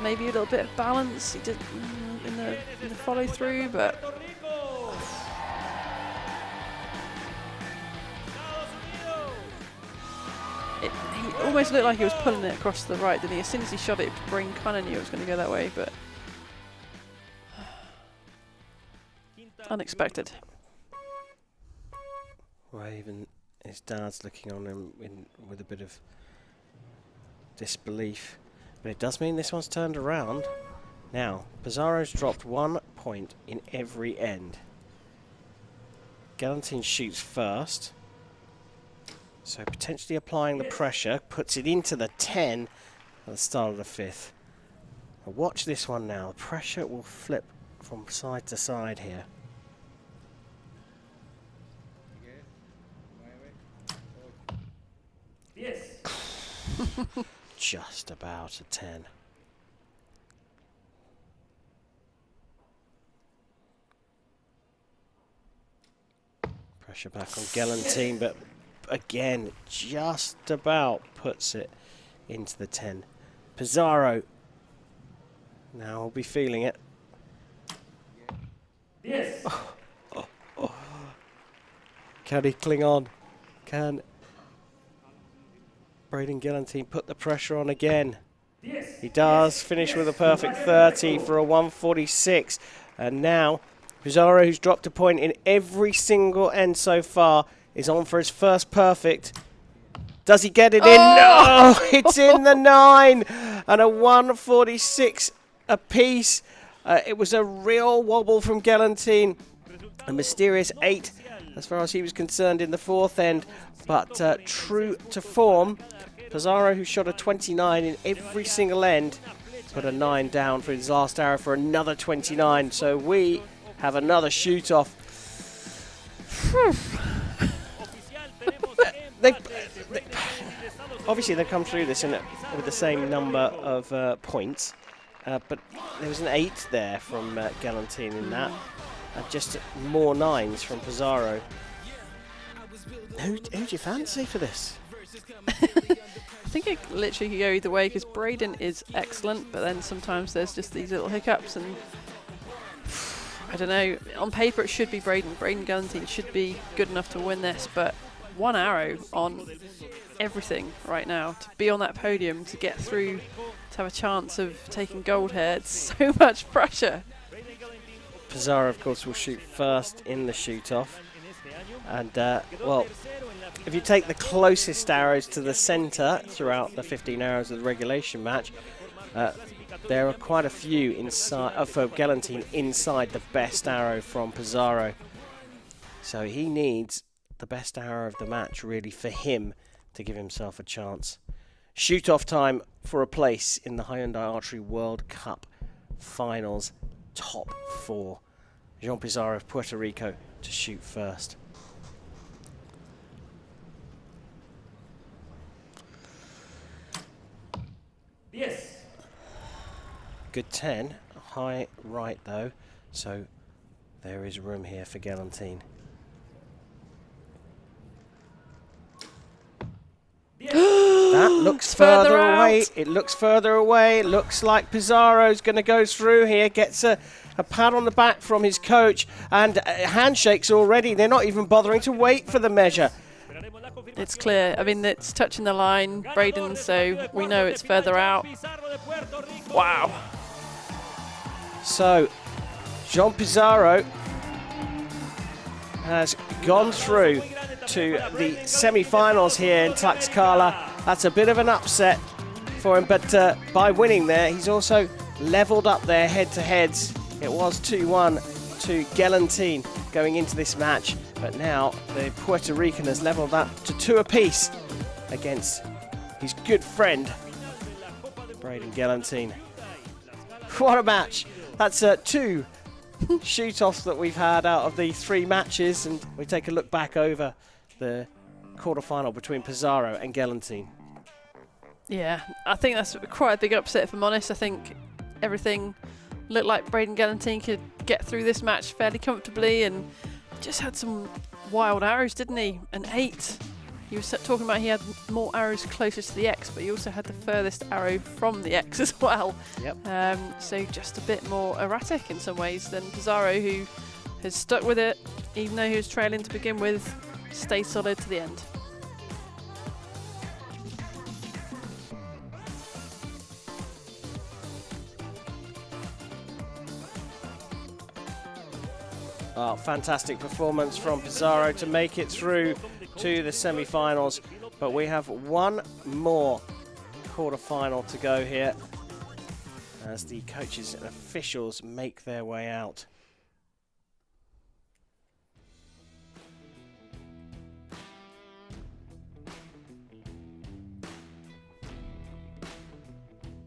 Maybe a little bit of balance he did in the follow through, but he almost looked like he was pulling it across to the right, didn't he? As soon as he shot it, his brain kind of knew it was going to go that way, but unexpected. Well, even his dad's looking on him with a bit of disbelief. But it does mean this one's turned around. Now, Pizarro's dropped 1 point in every end. Galantine shoots first. So potentially applying the pressure, puts it into the 10 at the start of the 5th. Now watch this one now. The pressure will flip from side to side here. Yes. Just about a 10. Pressure back on Gelantine, but again, just about puts it into the 10. Pizarro now will be feeling it. Yes. Can he cling on? Can Braden Gelantine put the pressure on again? Yes. He does finish with a perfect 30 for a 146. And now Pizarro, who's dropped a point in every single end so far, is on for his first perfect. Does he get it in? No! It's in the 9! And a 146 apiece. It was a real wobble from Gelantine. A mysterious 8 as far as he was concerned in the 4th end. But true to form, Pizarro, who shot a 29 in every single end, put a 9 down for his last arrow for another 29. So we have another shoot-off. Obviously they've come through this with the same number of points, but there was an 8 there from Gelantine in that, just more 9s from Pizarro. Who do you fancy for this? I think it literally could go either way, because Braden is excellent, but then sometimes there's just these little hiccups, and I don't know, on paper it should be Braden Gelantine should be good enough to win this, but 1 arrow on everything right now, to be on that podium, to get through, to have a chance of taking gold here, it's so much pressure. Pizarro, of course, will shoot first in the shoot-off. And, well, if you take the closest arrows to the centre throughout the 15 arrows of the regulation match, there are quite a few inside for Gelantine inside the best arrow from Pizarro. So he needs the best arrow of the match, really, for him to give himself a chance. Shoot-off time for a place in the Hyundai Archery World Cup Finals top 4. Jean Pizarro of Puerto Rico to shoot first. Yes. Good 10, high right though, so there is room here for Gelantine. That looks further away. It looks further away. It looks like Pizarro's going to go through here. Gets a pat on the back from his coach, and handshakes already. They're not even bothering to wait for the measure. It's clear. I mean, it's touching the line, Braden, so we know it's further out. Wow. So, Jean Pizarro has gone through to the semi-finals here in Tlaxcala. That's a bit of an upset for him, but by winning there, he's also levelled up their head-to-heads. It was 2-1 to Gelantine going into this match, But now the Puerto Rican has levelled that to 2 apiece against his good friend, Braden Galantine. What a match! That's 2 shoot-offs that we've had out of the 3 matches, and we take a look back over the quarter-final between Pizarro and Galantine. Yeah, I think that's quite a big upset, if I'm honest. I think everything looked like Braden Galantine could get through this match fairly comfortably, and just had some wild arrows, didn't he? An 8. You were talking about he had more arrows closest to the X, but he also had the furthest arrow from the X as well. Yep. So just a bit more erratic in some ways than Pizarro, who has stuck with it, even though he was trailing to begin with, stayed solid to the end. Oh, fantastic performance from Pizarro to make it through to the semi-finals. But we have one more quarter-final to go here as the coaches and officials make their way out.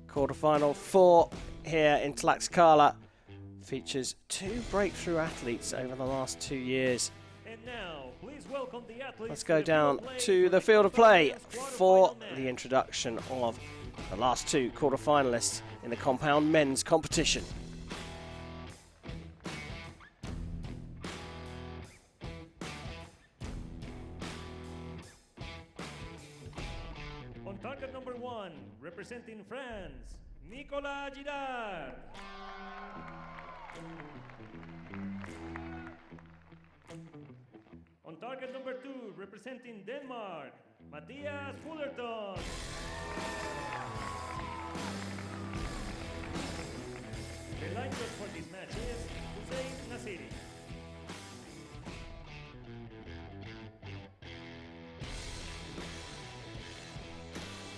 Quarter-final 4 here in Tlaxcala. Features 2 breakthrough athletes over the last 2 years. And now, please welcome the athletes. Let's go down to the field of play for the introduction of the last 2 quarter-finalists in the compound men's competition. On target number 1, representing France, Nicolas Girard. On target number 2, representing Denmark, Matthias Fullerton. The line judge for this match is Hussein Nasiri.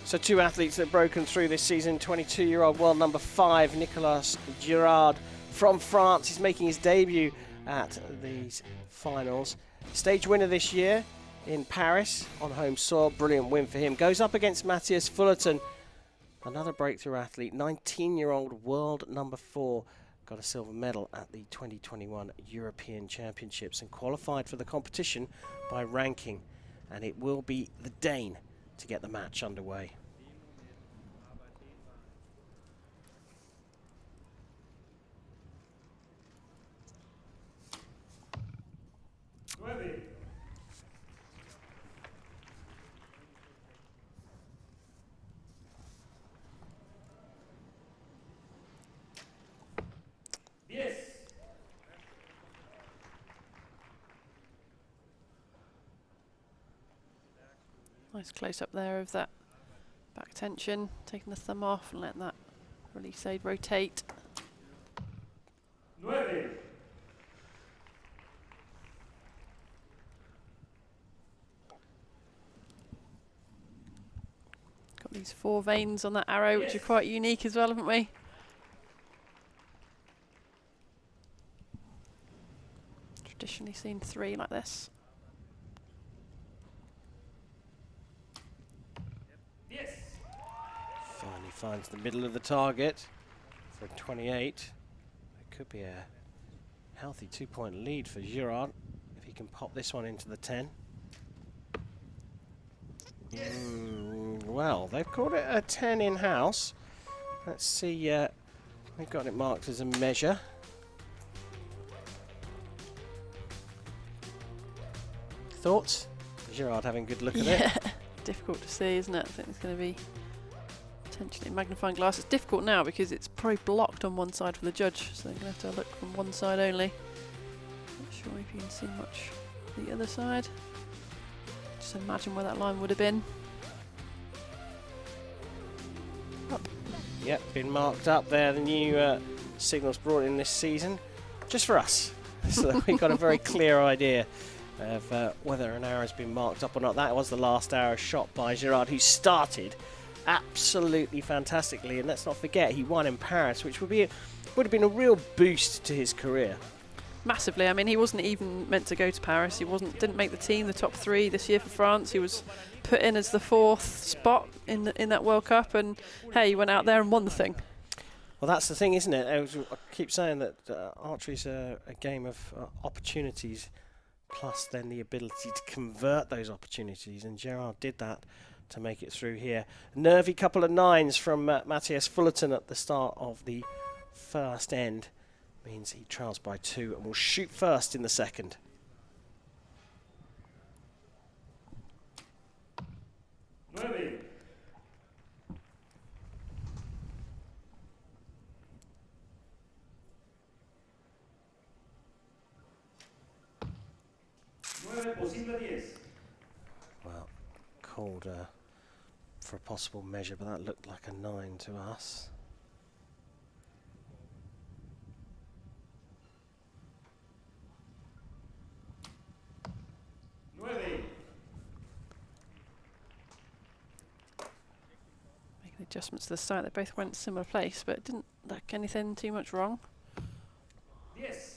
So 2 athletes that have broken through this season. 22-year-old world number 5, Nicolas Girard from France. He's making his debut at these finals. Stage winner this year in Paris on home soil. Brilliant win for him. Goes up against Matthias Fullerton, another breakthrough athlete. 19-year-old world number 4. Got a silver medal at the 2021 European Championships and qualified for the competition by ranking. And it will be the Dane to get the match underway. Yes. Nice close up there of that back tension, taking the thumb off and letting that release aid rotate. 9. Got these 4 veins on that arrow, which are quite unique as well, haven't we? Traditionally seen 3 like this. Yes. Finally finds the middle of the target for 28. It could be a healthy 2-point lead for Girard if he can pop this one into the 10. Well, they've called it a 10 in-house. Let's see, they've got it marked as a measure. Thoughts? Girard having a good look at it. Difficult to see, isn't it? I think it's going to be potentially a magnifying glass. It's difficult now because it's probably blocked on one side for the judge, so they're going to have to look from one side only. Not sure if you can see much the other side. Just imagine where that line would have been. Up. Yep, been marked up there. The new signals brought in this season, just for us, so that we've got a very clear idea of whether an arrow has been marked up or not. That was the last arrow shot by Girard, who started absolutely fantastically. And let's not forget, he won in Paris, which would have been a real boost to his career. massively. I mean, he wasn't even meant to go to Paris. He didn't make the team, the top 3 this year for France. He was put in as the 4th spot in that World Cup, and hey, he went out there and won the thing. Well, that's the thing, isn't it? I keep saying that archery's a game of opportunities, plus then the ability to convert those opportunities, and Gerard did that to make it through here. Nervy couple of 9s from Matthias Fullerton at the start of the first end. Means he trails by 2 and will shoot first in the second. Well, called for a possible measure, but that looked like a 9 to us. Making adjustments to the site. They both went similar place, but it didn't look anything too much wrong. Yes.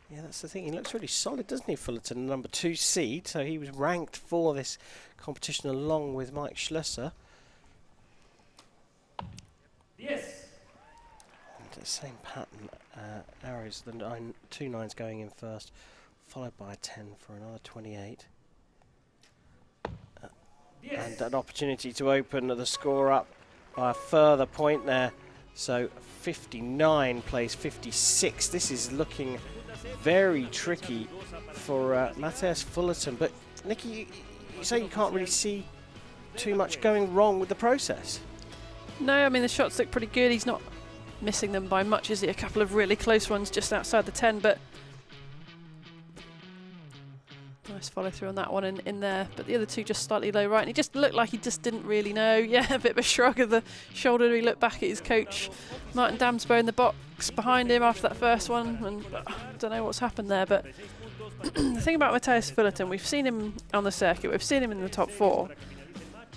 Yeah, that's the thing. He looks really solid, doesn't he, Fullerton? Number 2 seed, so he was ranked for this competition along with Mike Schlesser. Yes. And the same pattern, arrows, the 2 9s going in first, followed by a 10 for another 28. Yes. And an opportunity to open the score up by a further point there. So 59 plays 56. This is looking very tricky for Matthias Fullerton. But Nikki, you say you can't really see too much going wrong with the process. No, I mean, the shots look pretty good. He's not missing them by much, is he? A couple of really close ones just outside the 10, but nice follow through on that one in there. But the other 2 just slightly low right, and he just looked like he just didn't really know. Yeah, a bit of a shrug of the shoulder. He looked back at his coach, Martin Damsbo, in the box behind him after that first one, and I don't know what's happened there. But the thing about Matthias Fullerton, we've seen him on the circuit, we've seen him in the top 4,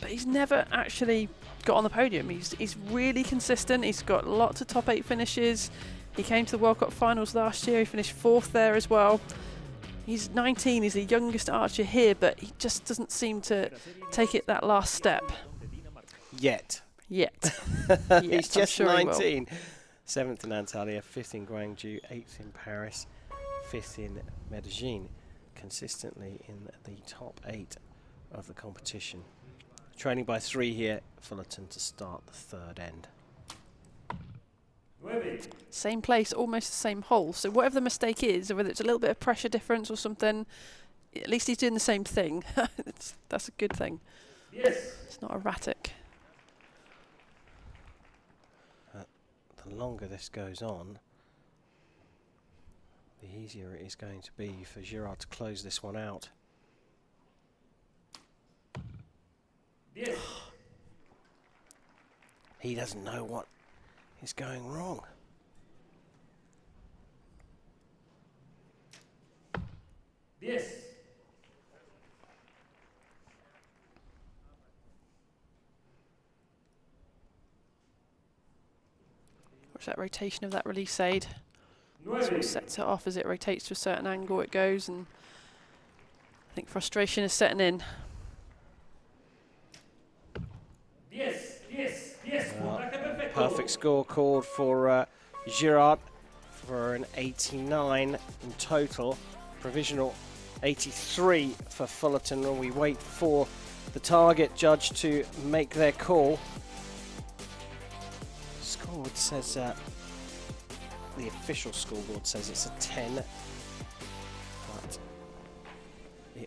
but he's never actually got on the podium. He's really consistent. He's got lots of top 8 finishes. He came to the World Cup finals last year. He finished 4th there as well. He's 19, he's the youngest archer here, but he just doesn't seem to take it that last step. Yet. He's just sure 19. 7th in Antalya, 5th in Guangzhou, 8th in Paris, 5th in Medellin. Consistently in the top 8 of the competition. Training by 3 here, Fullerton to start the 3rd end. Same place, almost the same hole. So whatever the mistake is, or whether it's a little bit of pressure difference or something, at least he's doing the same thing. That's a good thing. Yes. It's not erratic. The longer this goes on, the easier it is going to be for Girard to close this one out. Yes. He doesn't know what is going wrong. Yes. Watch that rotation of that release aid. That's what sets it off. As it rotates to a certain angle, it goes, and I think frustration is setting in. Yes, yes, yes. Perfect score called for Girard for an 89 in total. Provisional 83 for Fullerton, and we wait for the target judge to make their call. Scoreboard says, the official scoreboard says it's a 10, but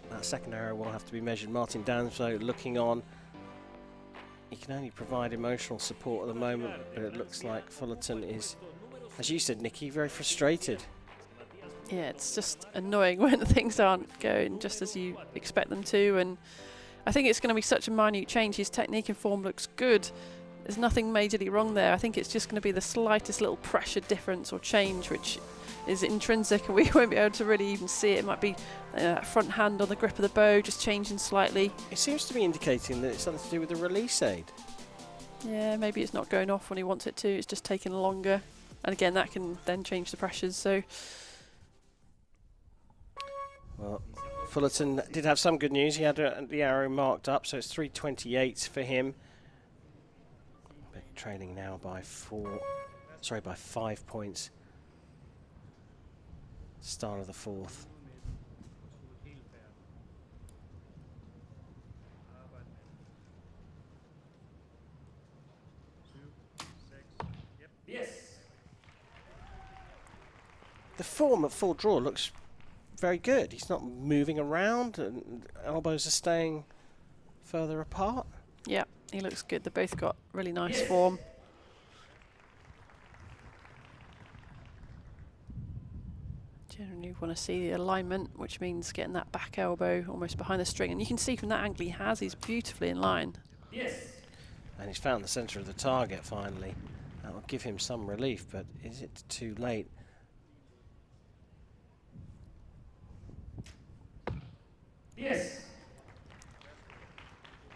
that second arrow will have to be measured. Martin Danso looking on. He can only provide emotional support at the moment, but it looks like Fullerton is, as you said, Nikki, very frustrated. Yeah, it's just annoying when things aren't going just as you expect them to, and I think it's going to be such a minute change. His technique and form looks good. There's nothing majorly wrong there. I think it's just going to be the slightest little pressure difference or change, which is intrinsic, and we won't be able to really even see it. It might be front hand on the grip of the bow just changing slightly. It seems to be indicating that it's something to do with the release aid. Yeah, maybe it's not going off when he wants it to. It's just taking longer. And again, that can then change the pressures. So, well, Fullerton did have some good news. He had the arrow marked up, so it's 3:28 for him. But trailing now by 5 points. Start of the fourth. The form at full draw looks very good. He's not moving around, and elbows are staying further apart. yeah, he looks good. They both got really nice form. Generally want to see the alignment, which means getting that back elbow almost behind the string. And you can see from that angle he's beautifully in line. And he's found the centre of the target finally. That will give him some relief, but is it too late?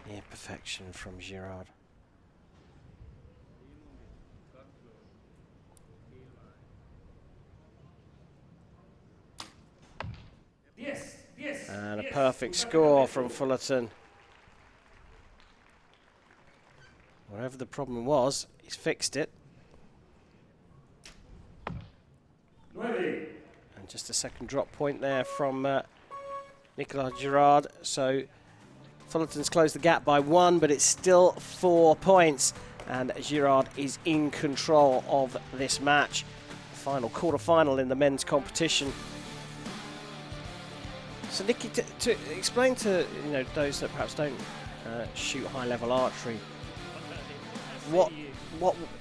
Near perfection from Girard. And a perfect score from Fullerton. Wherever the problem was, he's fixed it. And just a second drop point there from Nicolas Girard. So Fullerton's closed the gap by 1, but it's still 4 points. And Girard is in control of this match. Final quarter-final in the men's competition. So Nicky, to explain to those that perhaps don't shoot high-level archery, what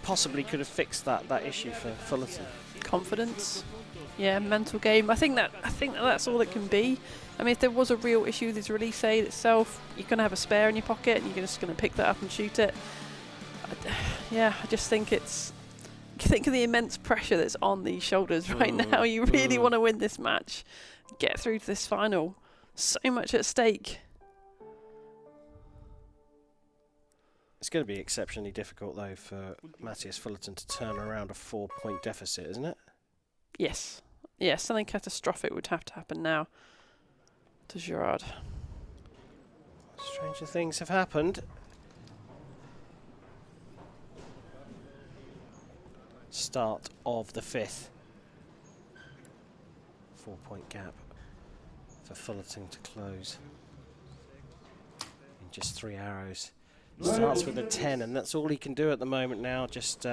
possibly could have fixed that issue for Fullerton? Confidence. Yeah, mental game. I think that's all it can be. I mean, if there was a real issue with his release aid itself, you're going to have a spare in your pocket and you're just going to pick that up and shoot it. I just think think of the immense pressure that's on these shoulders right now. You really want to win this match, get through to this final. So much at stake. It's going to be exceptionally difficult, though, for Matthias Fullerton to turn around a 4-point deficit, isn't it? Yes. Yeah, something catastrophic would have to happen now to Girard. Stranger things have happened. Start of the 5th. 4-point gap for Fullerton to close in just 3 arrows. Starts with a 10, and that's all he can do at the moment now, just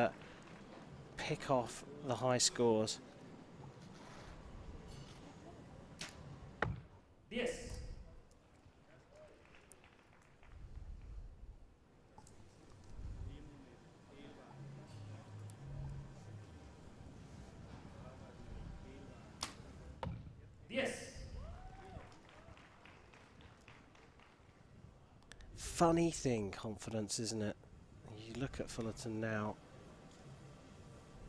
pick off the high scores. Funny thing, confidence, isn't it? You look at Fullerton now,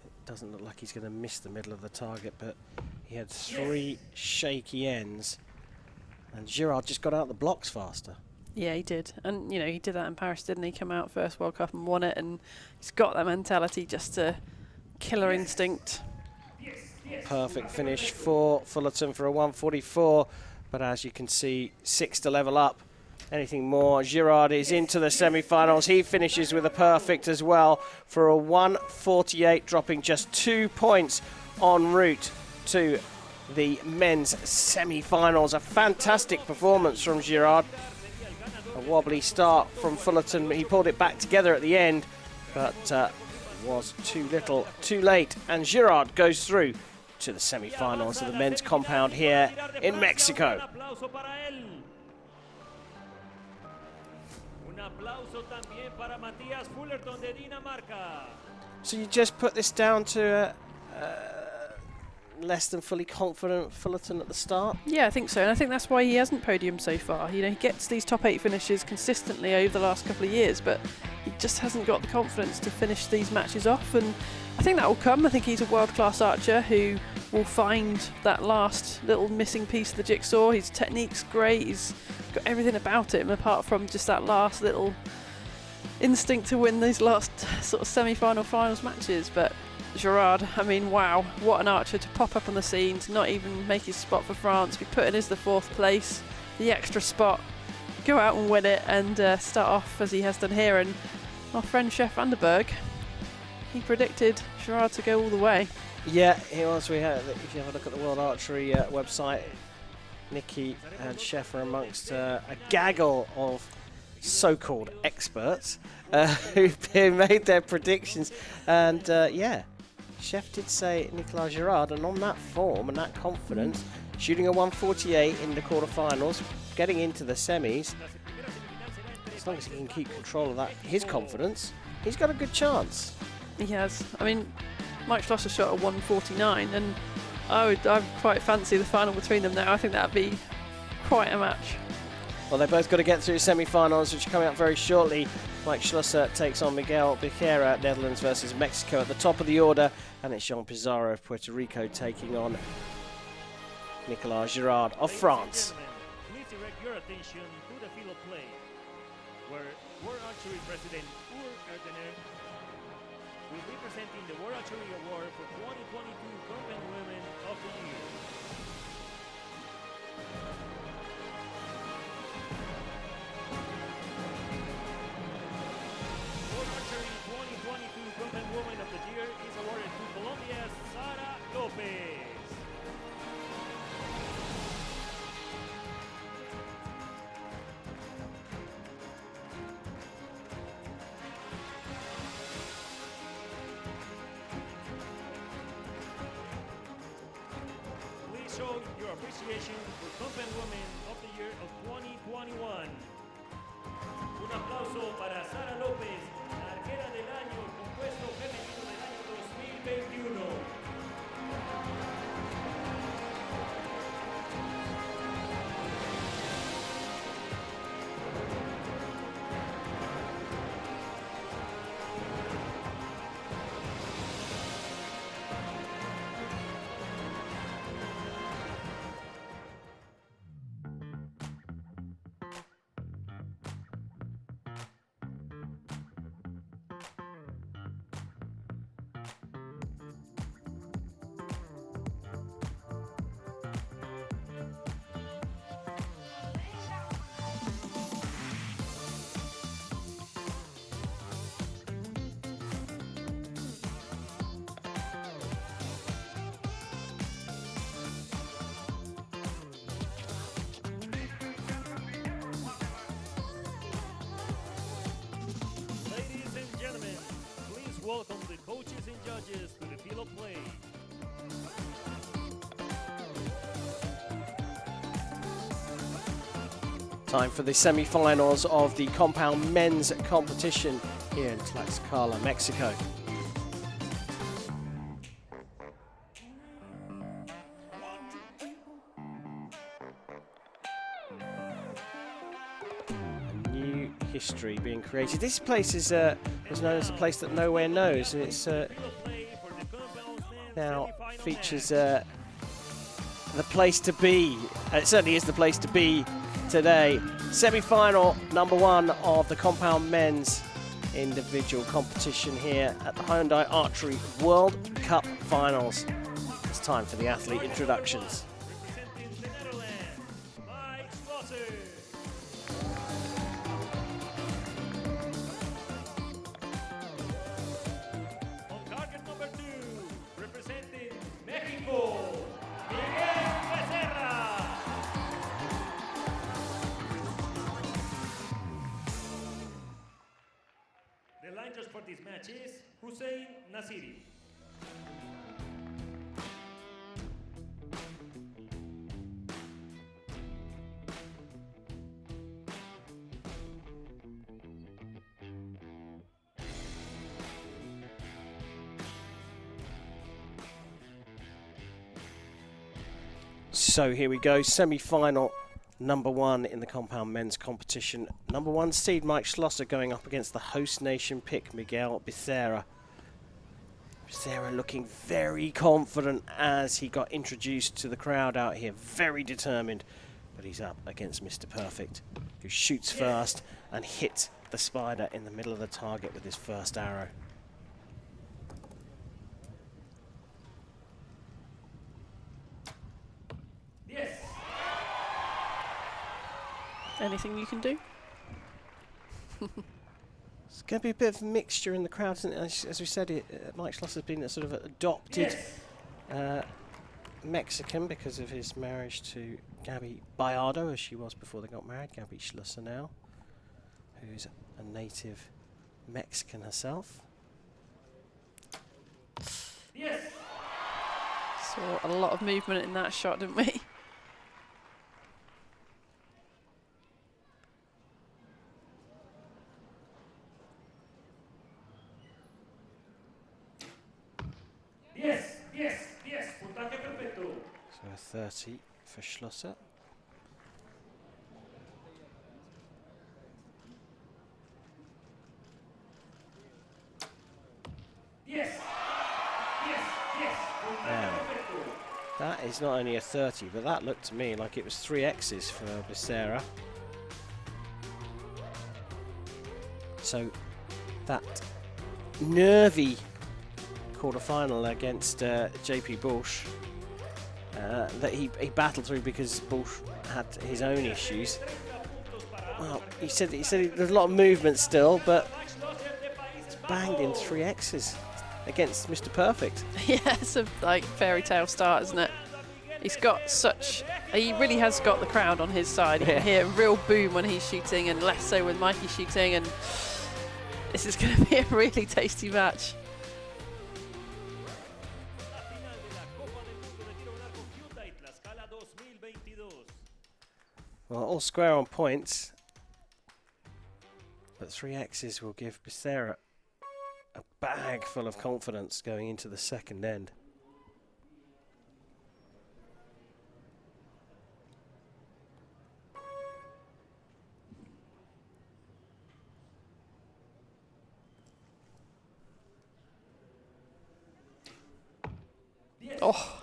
it doesn't look like he's going to miss the middle of the target, but he had 3 shaky ends, and Girard just got out the blocks faster. Yeah, he did. And, he did that in Paris, didn't he? Come out first World Cup and won it, and he's got that mentality, just a killer instinct. Perfect finish for Fullerton for a 144, but as you can see, 6 to level up. Anything more, Girard is into the semi-finals. He finishes with a perfect as well for a 148, dropping just 2 points en route to the men's semi-finals. A fantastic performance from Girard. A wobbly start from Fullerton. He pulled it back together at the end, but was too little, too late. And Girard goes through to the semi-finals of the men's compound here in Mexico. So you just put this down to less than fully confident Fullerton at the start? Yeah, I think so, and I think that's why he hasn't podiumed so far. He gets these top 8 finishes consistently over the last couple of years, but he just hasn't got the confidence to finish these matches off, and I think that will come. I think he's a world-class archer who will find that last little missing piece of the jigsaw. His technique's great, he's got everything about him apart from just that last little instinct to win these last sort of semi-final finals matches, but Gerard. I mean, wow, what an archer to pop up on the scene, to not even make his spot for France, be put in as the 4th place, the extra spot, go out and win it, and start off as he has done here. And our friend Chef Vanderberg, he predicted Gerard to go all the way. Yeah, he was. We had, if you have a look at the World Archery website, Nikki and Chef are amongst a gaggle of so-called experts who've made their predictions. And yeah, Chef did say Nicolas Girard, and on that form and that confidence, shooting a 148 in the quarterfinals, getting into the semis, as long as he can keep control of that, his confidence, he's got a good chance. He has. I mean, Mike Schlosser shot a 149, and I'd quite fancy the final between them now. I think that'd be quite a match. Well, they've both got to get through semi-finals, which are coming up very shortly. Mike Schlosser takes on Miguel Becerra, Netherlands versus Mexico at the top of the order, and it's Jean Pizarro of Puerto Rico taking on Nicolas Girard of France. Please direct your attention to the field of play, where World Archery President Ur Erdener will be presenting the World Archery Award for 2022 Compen Women of the Year. World Archery 2022 Compen Woman of the Year is awarded to Colombia's Sara Lopez. Please show your appreciation for Compen Women of the Year of 2021. Un aplauso para Sara López, la arquera del año, compuesto femenino del año 2021. Ladies and gentlemen, please welcome the coaches and judges to the field of play. Time for the semi-finals of the compound men's competition here in Tlaxcala, Mexico. A new history being created. This place is known as a place that nowhere knows, and it's now features the place to be. It certainly is the place to be today. Semi-final number 1 of the compound men's individual competition here at the Hyundai Archery World Cup Finals. It's time for the athlete introductions. Representing the Netherlands, Mike Schlosser. On target number 2, representing Mexico, Miguel Becerra. The line judge for this match is Hussein Nasiri. So here we go, semi-final number 1 in the compound men's competition. Number 1 seed Mike Schlosser going up against the host nation pick Miguel Becerra. Becerra looking very confident as he got introduced to the crowd out here, very determined. But he's up against Mr. Perfect, who shoots first and hits the spider in the middle of the target with his first arrow. Anything you can do? It's going to be a bit of a mixture in the crowd, isn't it? As we said, Mike Schloss has been a sort of adopted Mexican because of his marriage to Gabby Bayardo, as she was before they got married. Gabby Schlosser now, who's a native Mexican herself. Yes. Saw a lot of movement in that shot, didn't we? Yes, yes, yes. Puntaje perfecto. So a 30 for Schlosser. Yes. Yes, yes. Puntaje Now, perfecto. that is not only a 30, but that looked to me like it was 3 X's for Becerra. So that nervy quarter-final against JP Bush that he battled through because Bush had his own issues. Well, he said there's a lot of movement still, but it's banged in 3 X's against Mr. Perfect. Yeah, it's a like fairy tale start, isn't it? He's got he really has got the crowd on his side. You can hear a real boom when he's shooting, and less so when Mikey's shooting, and this is going to be a really tasty match. La final de la Copa del Mundo de Tiro al Arco Hyundai Tlaxcala 2022. Well, all square on points, but 3 X's will give Becerra a bag full of confidence going into the second end. Yes. Oh,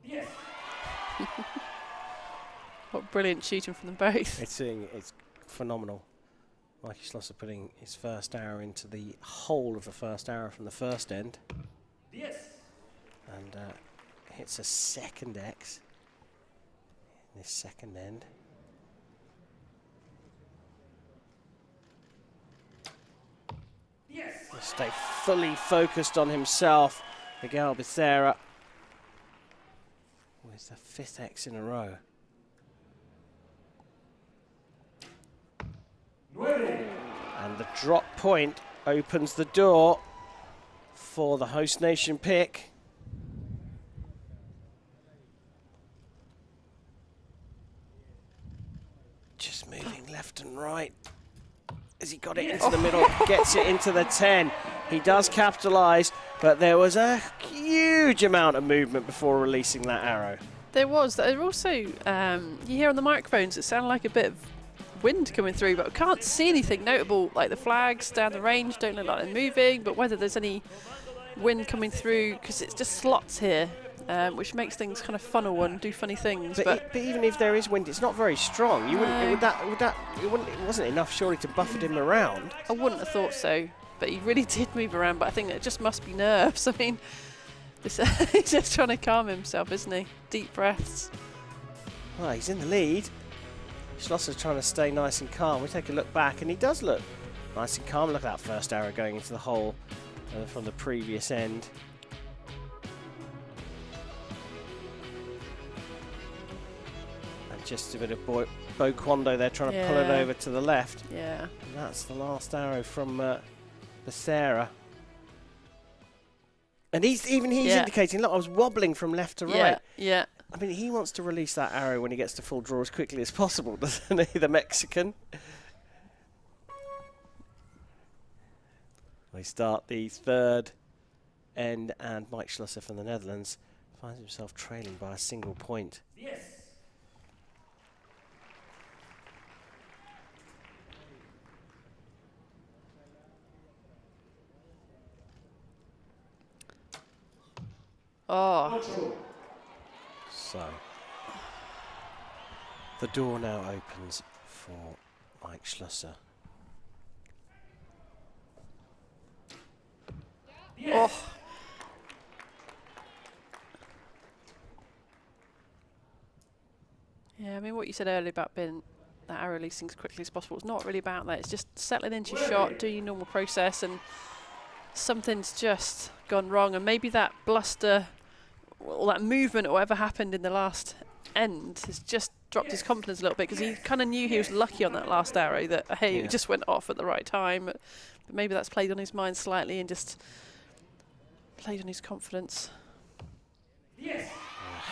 Yes. what brilliant shooting from them both. It's phenomenal. Mikey Schlosser putting his first arrow into the hole of the first arrow from the first end, Yes. and hits a second X in this second end. Yes. He'll stay fully focused on himself, Miguel Becerra, with the 5th X in a row. Nueve. And the drop point opens the door for the host nation pick. Just moving left and right. As he got it into the middle, gets it into the 10. He does capitalise, but there was a huge amount of movement before releasing that arrow. There was. There also, you hear on the microphones, it sounded like a bit of wind coming through, but I can't see anything notable. Like the flags down the range don't look like they're moving, but whether there's any wind coming through, because it's just slots here, which makes things kind of funnel and do funny things. But even if there is wind, it's not very strong. You wouldn't. It wasn't enough, surely, to buffet him around. I wouldn't have thought so, but he really did move around. But I think it just must be nerves. I mean, he's just trying to calm himself, isn't he? Deep breaths. Well, he's in the lead. Schlosser's trying to stay nice and calm. We take a look back, and he does look nice and calm. Look at that first arrow going into the hole from the previous end. And just a bit of Bo Quando there trying to pull it over to the left. Yeah. And that's the last arrow from Becerra. And he's indicating, look, I was wobbling from left to right. Yeah. I mean, he wants to release that arrow when he gets to full draw as quickly as possible, doesn't he, the Mexican? We start the third end, and Mike Schlosser from the Netherlands finds himself trailing by a single point. Yes. Oh. So, the door now opens for Mike Schlosser. Oh. Yeah, I mean, what you said earlier about being that arrow releasing as quickly as possible, it's not really about that. It's just settling into your shot, doing your normal process, and something's just gone wrong. And maybe that bluster, or that movement, or whatever happened in the last end, has just dropped his confidence a little bit, because he kind of knew he was lucky on that last arrow, that, hey, it just went off at the right time. But maybe that's played on his mind slightly and just played on his confidence.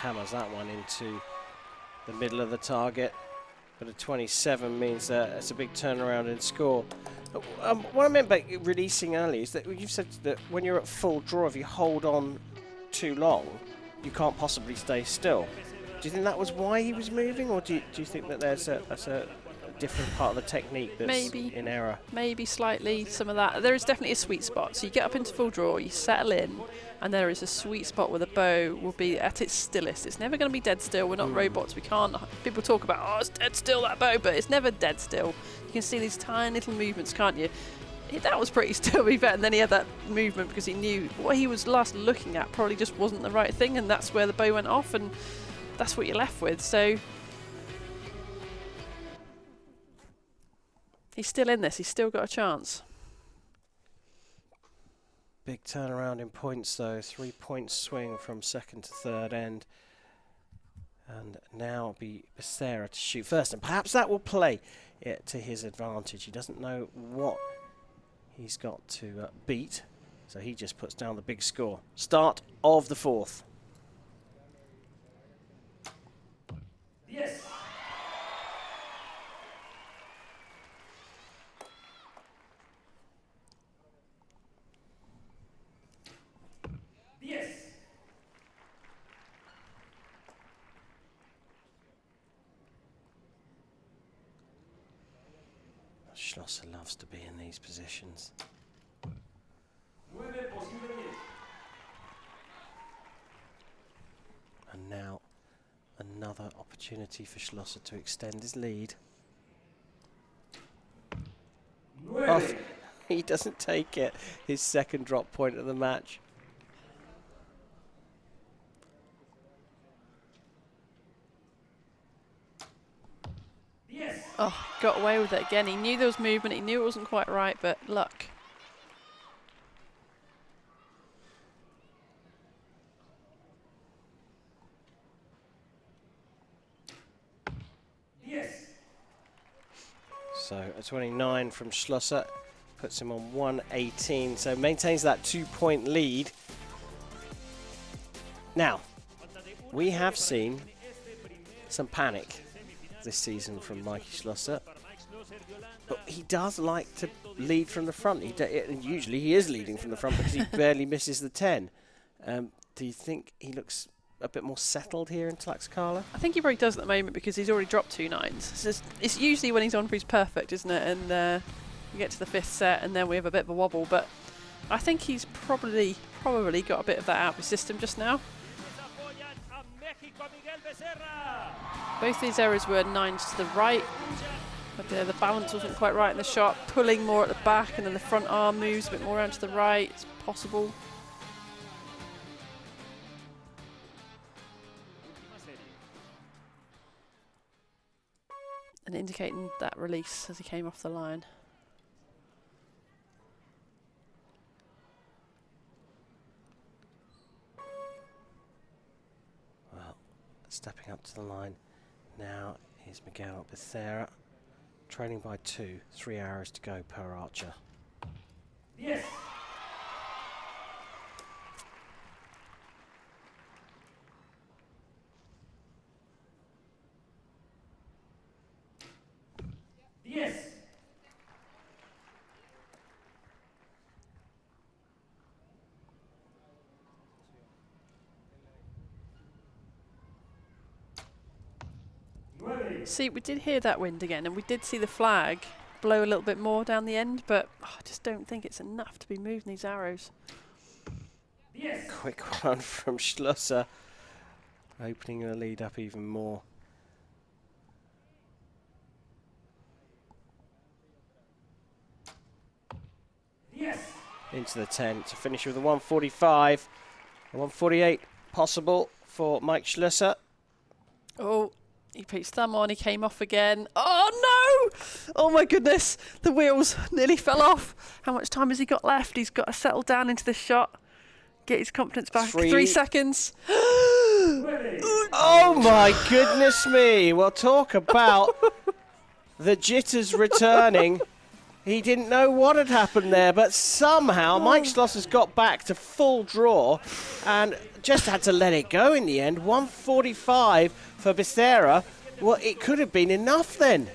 Hammers that one into the middle of the target, but a 27 means that it's a big turnaround in score. What I meant by releasing early is that you've said that when you're at full draw, if you hold on too long, you can't possibly stay still. Do you think that was why he was moving, or do you think that that's a different part of the technique that's in error? Maybe slightly some of that. There is definitely a sweet spot. So you get up into full draw, you settle in, and there is a sweet spot where the bow will be at its stillest. It's never going to be dead still. We're not robots. We can't. People talk about, oh, it's dead still, that bow, but it's never dead still. You can see these tiny little movements, can't you? That was pretty still, to be fair, and then he had that movement because he knew what he was last looking at probably just wasn't the right thing, and that's where the bow went off, and that's what you're left with. So he's still in this. He's still got a chance. Big turnaround in points, though. 3 point swing from second to third end. And now it'll be Becerra to shoot first. And perhaps that will play it to his advantage. He doesn't know what he's got to beat. So he just puts down the big score. Start of the fourth. Yes. Yes. Schlosser loves to be in these positions. And now another opportunity for Schlosser to extend his lead. Off. He doesn't take it. His second drop point of the match. Oh, got away with it again. He knew there was movement. He knew it wasn't quite right, but luck. Yes. So a 29 from Schlosser puts him on 118. So maintains that 2 point lead. Now, we have seen some panic this season from Mikey Schlosser, but he does like to lead from the front. Usually he is leading from the front because he barely misses the 10. Do you think he looks a bit more settled here in Tlaxcala? I think he probably does at the moment because he's already dropped 2 9s. It's usually when he's on for his perfect, isn't it? And we get to the 5th set and then we have a bit of a wobble. But I think he's probably got a bit of that out of his system just now. Both these errors were 9s to the right, but the balance wasn't quite right in the shot. Pulling more at the back and then the front arm moves a bit more around to the right. It's possible. And indicating that release as he came off the line. Well, stepping up to the line now is Miguel Becerra, trailing by 2, 3 hours to go per archer. Yes. Yes. See, we did hear that wind again, and we did see the flag blow a little bit more down the end, but I just don't think it's enough to be moving these arrows. Yes. Quick one from Schlosser, opening the lead up even more. Yes. into the 10 to finish with a 145. A 148 possible for Mike Schlosser. Oh, he put his thumb on, he came off again. Oh no! Oh my goodness, the wheels nearly fell off. How much time has he got left? He's got to settle down into this shot, get his confidence back. 3 seconds. Oh my goodness me. Well, talk about the jitters returning. He didn't know what had happened there, but somehow Mike Schlosser's got back to full draw and just had to let it go in the end. 145 for Becerra. Well, it could have been enough then.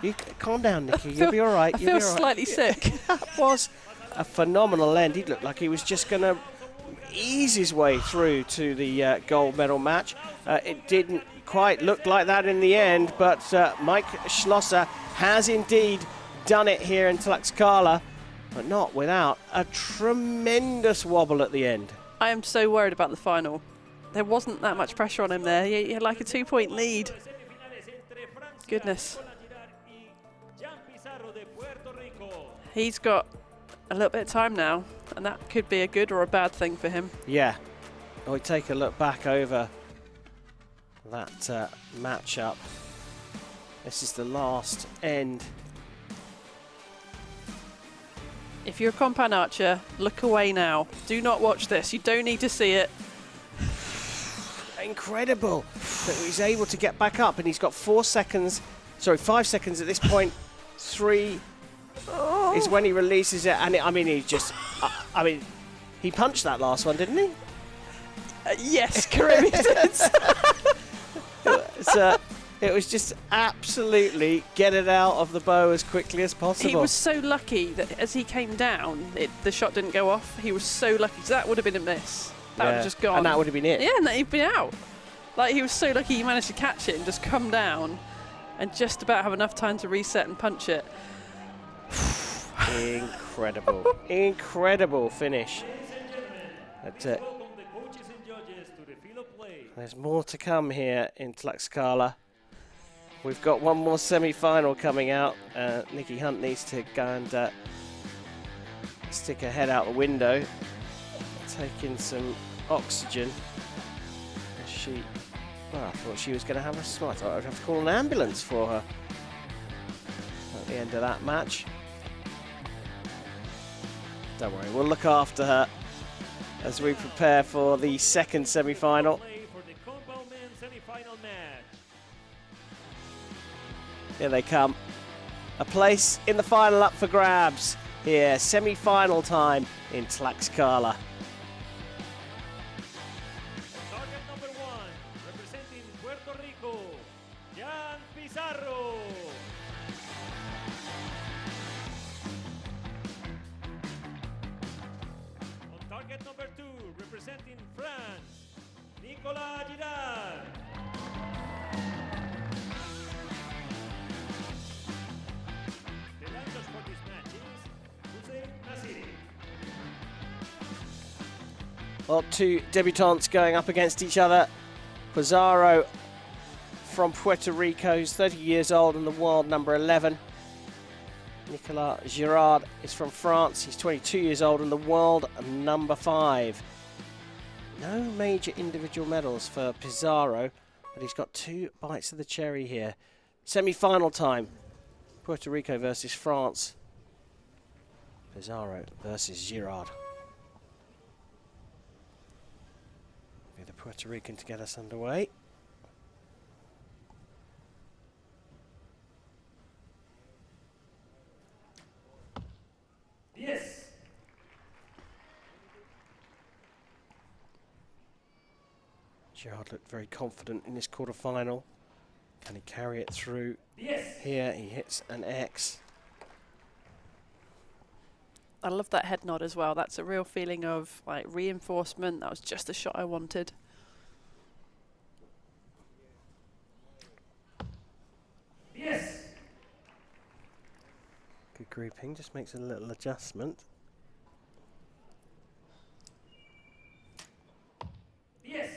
You calm down, Nikki. You'll be all right. I feel slightly sick. That was a phenomenal end. He looked like he was just going to ease his way through to the gold medal match. It didn't quite look like that in the end, but Mike Schlosser has indeed done it here in Tlaxcala, but not without a tremendous wobble at the end. I am so worried about the final. There wasn't that much pressure on him there. He had like a 2-point lead. Goodness. He's got a little bit of time now, and that could be a good or a bad thing for him. Yeah. We take a look back over that matchup. This is the last end. If you're a compound archer, look away now. Do not watch this. You don't need to see it. Incredible that he's able to get back up, and he's got 5 seconds at this point. 3 is when he releases it, and he punched that last one, didn't he? Yes, correct. It was just absolutely get it out of the bow as quickly as possible. He was so lucky that as he came down, the shot didn't go off. He was so lucky, because that would have been a miss. That would have just gone. And that would have been it. Yeah, and that he'd been out. Like, he was so lucky he managed to catch it and just come down and just about have enough time to reset and punch it. Incredible. Incredible finish. But, there's more to come here in Tlaxcala. We've got one more semi-final coming out. Nikki Hunt needs to go and stick her head out the window, taking some oxygen. I thought she was going to have a smart. I'd have to call an ambulance for her at the end of that match. Don't worry, we'll look after her as we prepare for the second semi-final. Here they come. A place in the final up for grabs here. Semi-final time in Tlaxcala. Target number 1, representing Puerto Rico, Jan Pizarro. On target number 2, representing France, Nicolas Girard. The launchers for this match is Hussein Nasiri. Well, 2 debutantes going up against each other. Pizarro from Puerto Rico, who's 30 years old and the world number 11. Nicolas Girard is from France. He's 22 years old and the world number 5. No major individual medals for Pizarro, but he's got 2 bites of the cherry here. Semi-final time. Puerto Rico versus France. Pizarro versus Girard. Be the Puerto Rican to get us underway. Yes. Girard looked very confident in his quarterfinal. Can he carry it through? Yes. Here he hits an X. I love that head nod as well. That's a real feeling of like reinforcement. That was just the shot I wanted. Yes. Good grouping, just makes a little adjustment. Yes.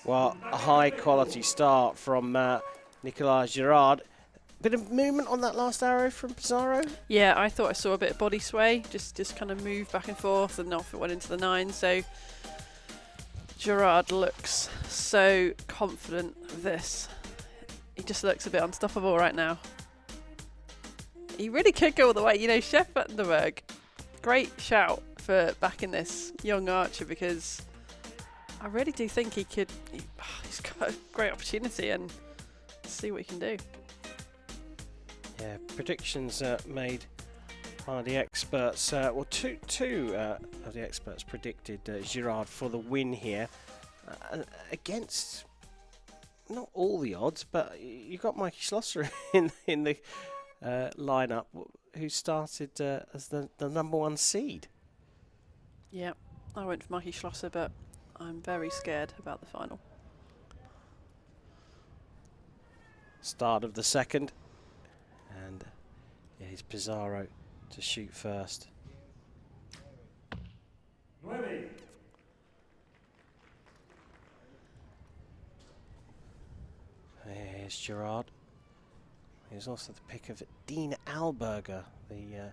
Well, a high quality start from Nicolas Girard. Bit of movement on that last arrow from Pizarro. Yeah, I thought I saw a bit of body sway, just kind of move back and forth, and off it went into the 9. So Girard looks so confident of this. He just looks a bit unstoppable right now. He really could go all the way. You know, Chef Vandenberg, great shout for backing this young archer, because I really do think he could. He's got a great opportunity, and see what he can do. Yeah, predictions made by the experts. Well, two of the experts predicted Girard for the win here against not all the odds, but you got Mikey Schlosser in the lineup, who started as the #1 seed. Yeah, I went for Mikey Schlosser, but I'm very scared about the final. Start of the second, and yeah, it's Pizarro to shoot first. 9. Here's Girard. Here's also the pick of Dean Alberger, the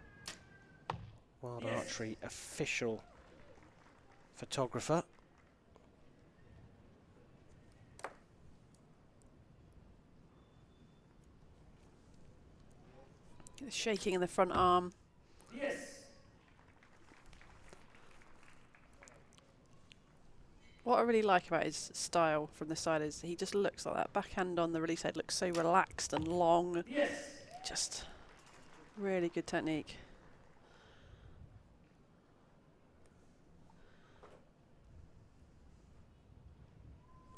Wild Archery official photographer. The shaking in the front arm. What I really like about his style from the side is he just looks like that backhand on the release head looks so relaxed and long. Just really good technique.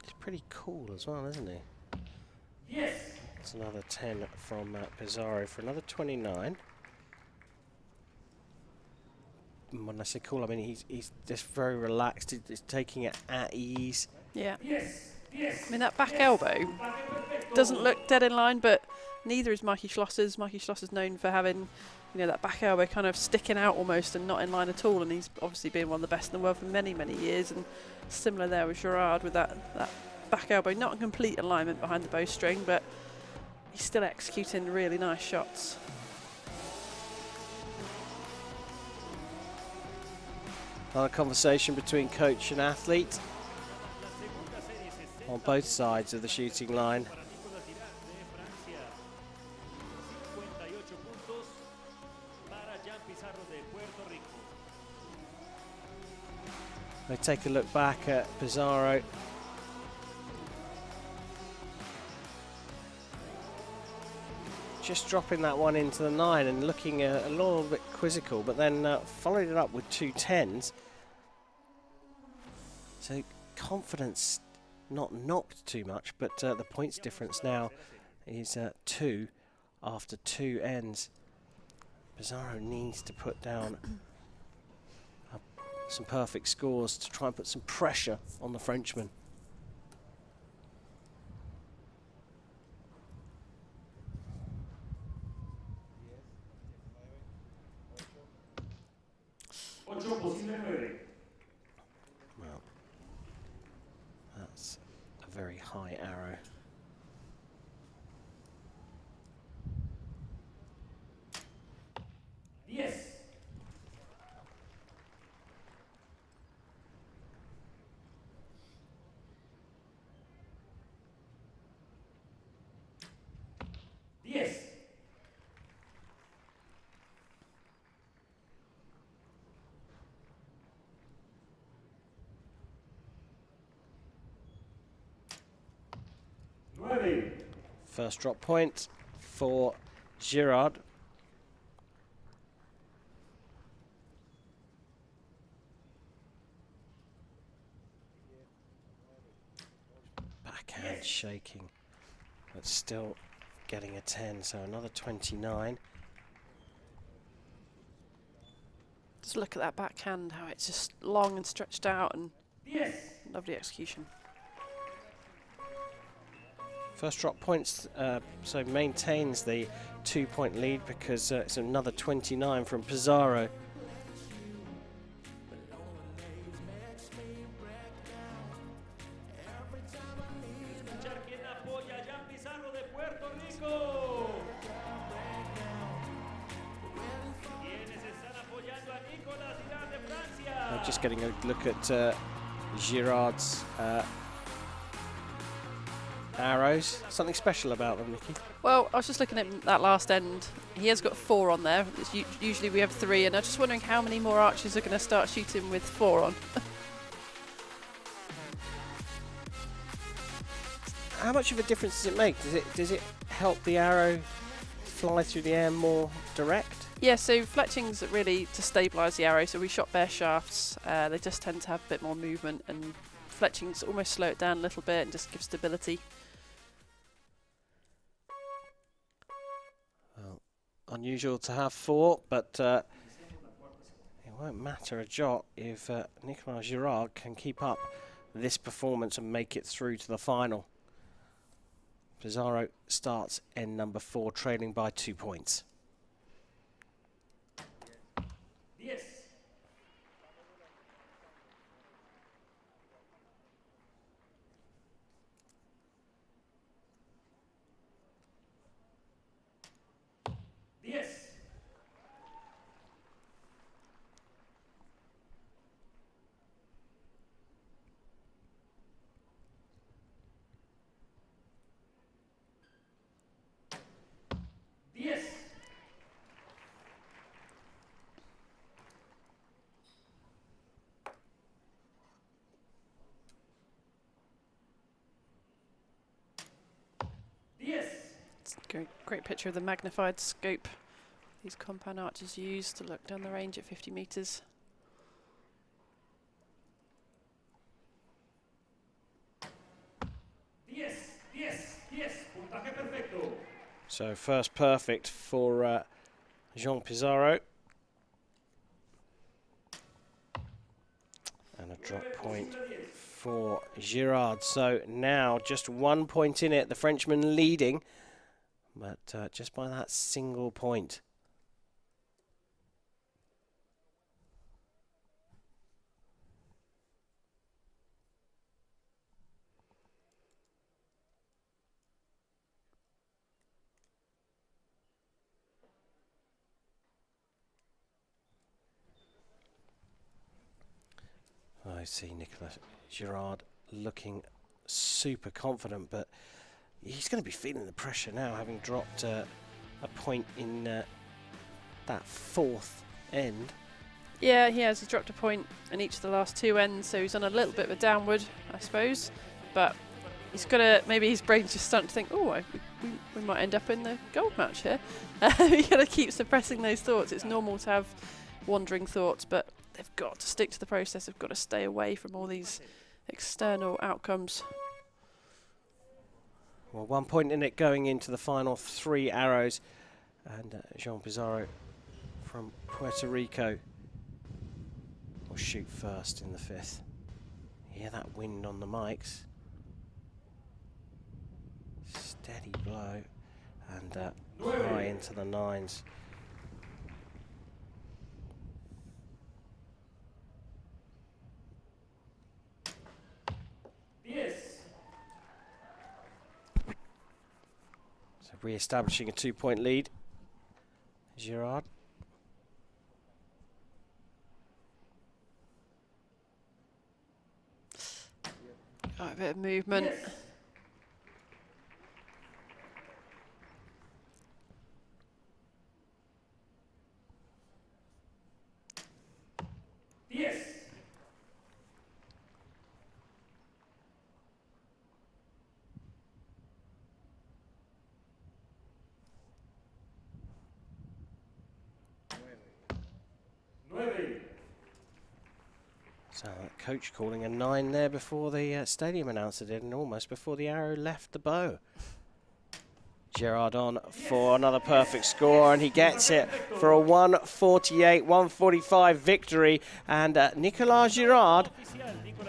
He's pretty cool as well, isn't he? It's another 10 from Pizarro for another 29. And when I say cool, I mean he's just very relaxed. He's taking it at ease. Yeah. I mean, that back elbow doesn't look dead in line, but neither is Mikey Schlosser's. Mikey Schlosser's known for having, you know, that back elbow kind of sticking out almost and not in line at all. And he's obviously been one of the best in the world for many, many years. And similar there with Girard with that back elbow, not in complete alignment behind the bowstring, but he's still executing really nice shots. Another conversation between coach and athlete on both sides of the shooting line. They take a look back at Pizarro. Just dropping that one into the 9 and looking a little bit quizzical, but then followed it up with 2 10s. So confidence not knocked too much, but the points difference now is 2 after 2 ends. Pizarro needs to put down some perfect scores to try and put some pressure on the Frenchman. Well, that's a very high arrow. First drop point for Girard. Backhand shaking, but still getting a 10, so another 29. Just look at that backhand, how it's just long and stretched out, and lovely execution. First drop points, so maintains the 2-point lead because it's another 29 from Pizarro. just getting a look at Girard's arrows. Something special about them, Nikki? Well, I was just looking at that last end. He has got 4 on there. Usually we have 3, and I'm just wondering how many more archers are going to start shooting with 4 on. How much of a difference does it make? Does it help the arrow fly through the air more direct? Yeah, so fletching's really to stabilise the arrow. So we shot bare shafts. They just tend to have a bit more movement, and fletching's almost slow it down a little bit and just give stability. Well, unusual to have 4, but it won't matter a jot if Nicolas Girard can keep up this performance and make it through to the final. Pizarro starts end number 4, trailing by 2 points. Yes. Yes. Yes. Yes. It's a great picture of the magnified scope these compound archers use to look down the range at 50 metres. Yes. Yes. Yes. Puntaje perfecto. So first perfect for Jean Pizarro. And a drop point for Girard. So now just 1 point in it. The Frenchman leading, but just by that single point. I see Nicolas Girard looking super confident, but he's going to be feeling the pressure now, having dropped a point in that 4th end. Yeah, he has. He's dropped a point in each of the last 2 ends, so he's on a little bit of a downward, I suppose. But he's got to, maybe his brain's just starting to think, oh, we might end up in the gold match here. You got to keep suppressing those thoughts. It's normal to have wandering thoughts, but they've got to stick to the process. They've got to stay away from all these external outcomes. Well, 1 point in it going into the final 3 arrows. And Jean Pizarro from Puerto Rico will shoot first in the 5th. Hear that wind on the mics. Steady blow and high into the 9s. Yes. So re-establishing a 2-point lead. Girard. Oh, a bit of movement. Yes. Yes. So coach calling a 9 there before the stadium announcer did, and almost before the arrow left the bow. Girard on for another perfect score, and he gets it for a 148-145 victory. And Nicolas Girard,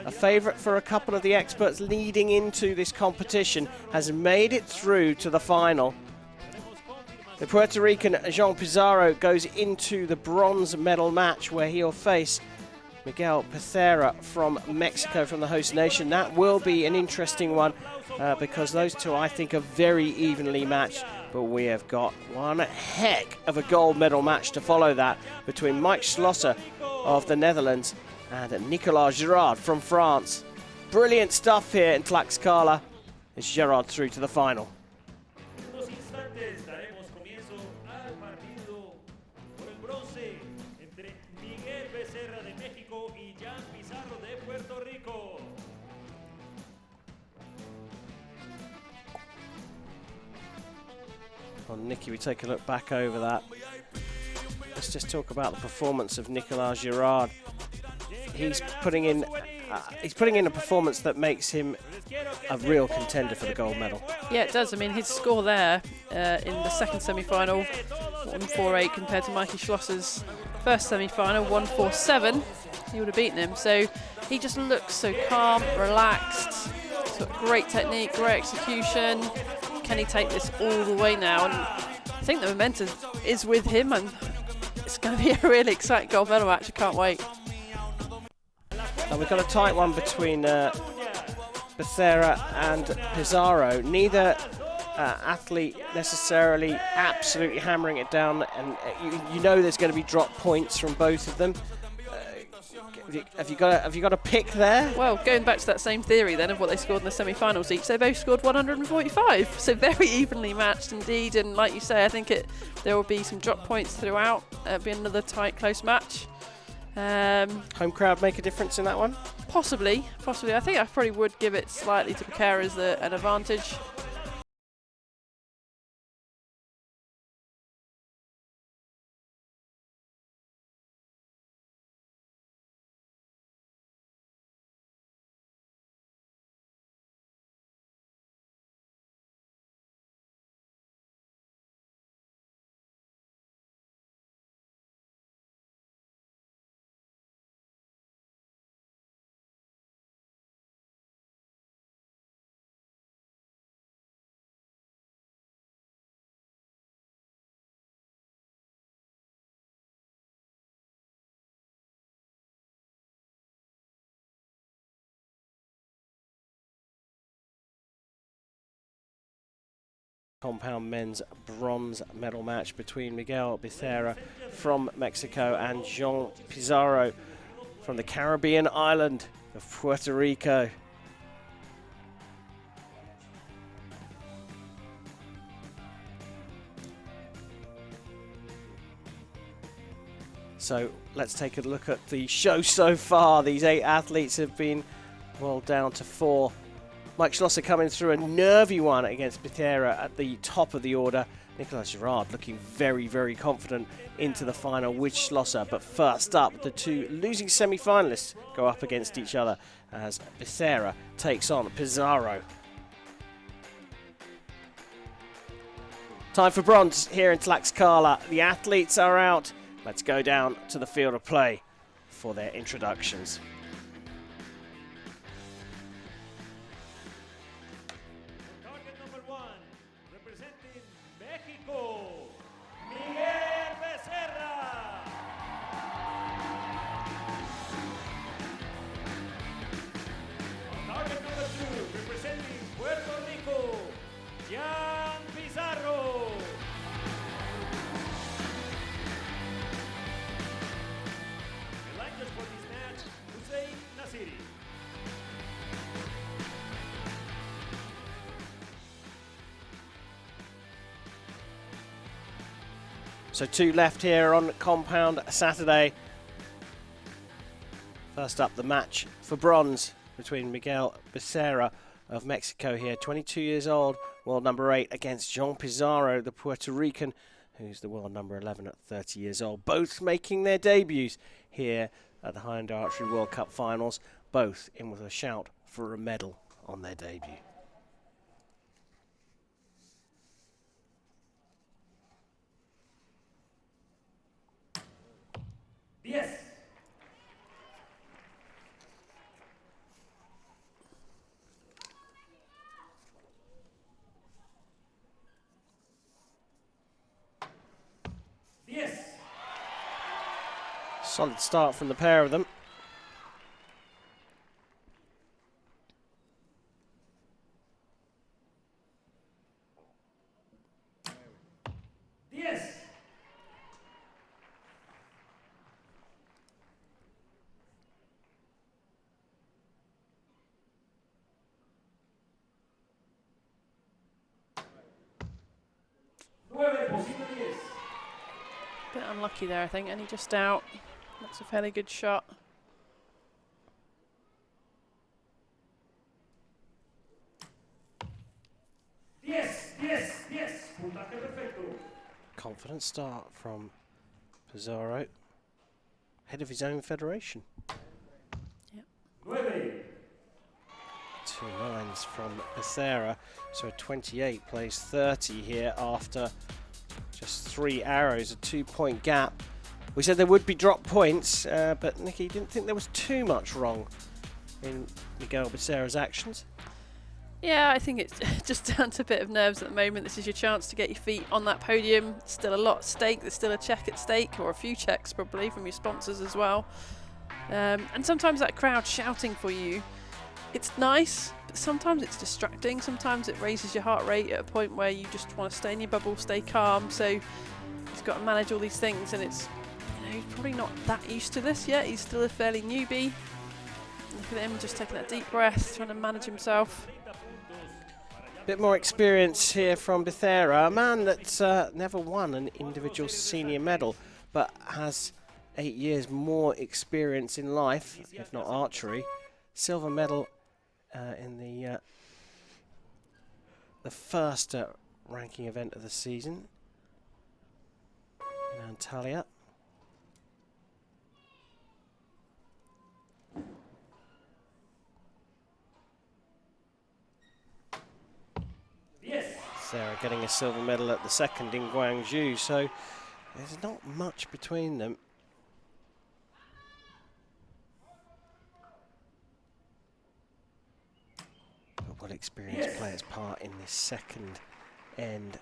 a favourite for a couple of the experts leading into this competition, has made it through to the final. The Puerto Rican Jean Pizarro goes into the bronze medal match, where he'll face Miguel Pethera from Mexico, from the host nation. That will be an interesting one because those two, I think, are very evenly matched. But we have got one heck of a gold medal match to follow that between Mike Schlosser of the Netherlands and Nicolas Girard from France. Brilliant stuff here in Tlaxcala. It's Girard through to the final. En unos instantes daremos comienzo al partido por el bronce entre Miguel Becerra de México y Jan Pizarro de Puerto Rico. Well, Nicky, we take a look back over that. Let's just talk about the performance of Nicolas Girard. He's putting in a performance that makes him a real contender for the gold medal. Yeah, it does. I mean, his score there in the second semi-final, 148 compared to Mikey Schlosser's first semi-final, 147. He would have beaten him. So he just looks so calm, relaxed. He's got great technique, great execution. Can he take this all the way now? And I think the momentum is with him, and it's going to be a really exciting gold medal match. I can't wait. And we've got a tight one between Becerra and Pizarro. Neither athlete necessarily absolutely hammering it down, and you know there's going to be drop points from both of them. Have you got a pick there? Well, going back to that same theory then of what they scored in the semi-finals each, they both scored 145, so very evenly matched indeed. And like you say, I think there will be some drop points throughout. It'll be another tight, close match. Home crowd make a difference in that one? Possibly. I think I probably would give it slightly to Becerra as an advantage. Compound men's bronze medal match between Miguel Becerra from Mexico and Jean Pizarro from the Caribbean island of Puerto Rico. So let's take a look at the show so far. These 8 athletes have been, well, down to 4. Mike Schlosser coming through a nervy one against Becerra at the top of the order. Nicolas Girard looking very, very confident into the final with Schlosser. But first up, the 2 losing semi-finalists go up against each other as Becerra takes on Pizarro. Time for bronze here in Tlaxcala. The athletes are out. Let's go down to the field of play for their introductions. Target number 1, representing Mexico, Miguel Becerra. Target number 2, representing Puerto Rico, Jan Pizarro. The line judge for this match, Hussein Nasiri. So 2 left here on Compound Saturday. First up, the match for bronze between Miguel Becerra of Mexico here, 22 years old, world number 8, against Jean Pizarro, the Puerto Rican, who's the world number 11 at 30 years old. Both making their debuts here at the Hyundai Archery World Cup Finals, both in with a shout for a medal on their debut. Yes. Yes. Solid start from the pair of them. Yes. Bit unlucky there, I think, and he just out. That's a fairly good shot. Confident start from Pizarro, head of his own federation. Yep. 2 9s from Becerra, so 28 plays 30 here after just 3 arrows, a 2-point gap. We said there would be drop points, but Nikki didn't think there was too much wrong in Miguel Becerra's actions. Yeah, I think it's just down to a bit of nerves at the moment. This is your chance to get your feet on that podium. Still a lot at stake. There's still a check at stake, or a few checks probably from your sponsors as well. And sometimes that crowd shouting for you, it's nice, but sometimes it's distracting. Sometimes it raises your heart rate at a point where you just want to stay in your bubble, stay calm. So he's got to manage all these things, and it's, you know, he's probably not that used to this yet. He's still a fairly newbie. Look at him just taking that deep breath, trying to manage himself. Bit more experience here from Becerra, a man that's never won an individual senior medal, but has 8 years more experience in life, if not archery. Silver medal in the first ranking event of the season in Antalya. Sarah getting a silver medal at the second in Guangzhou, so there's not much between them. But will experience play its part in this second end?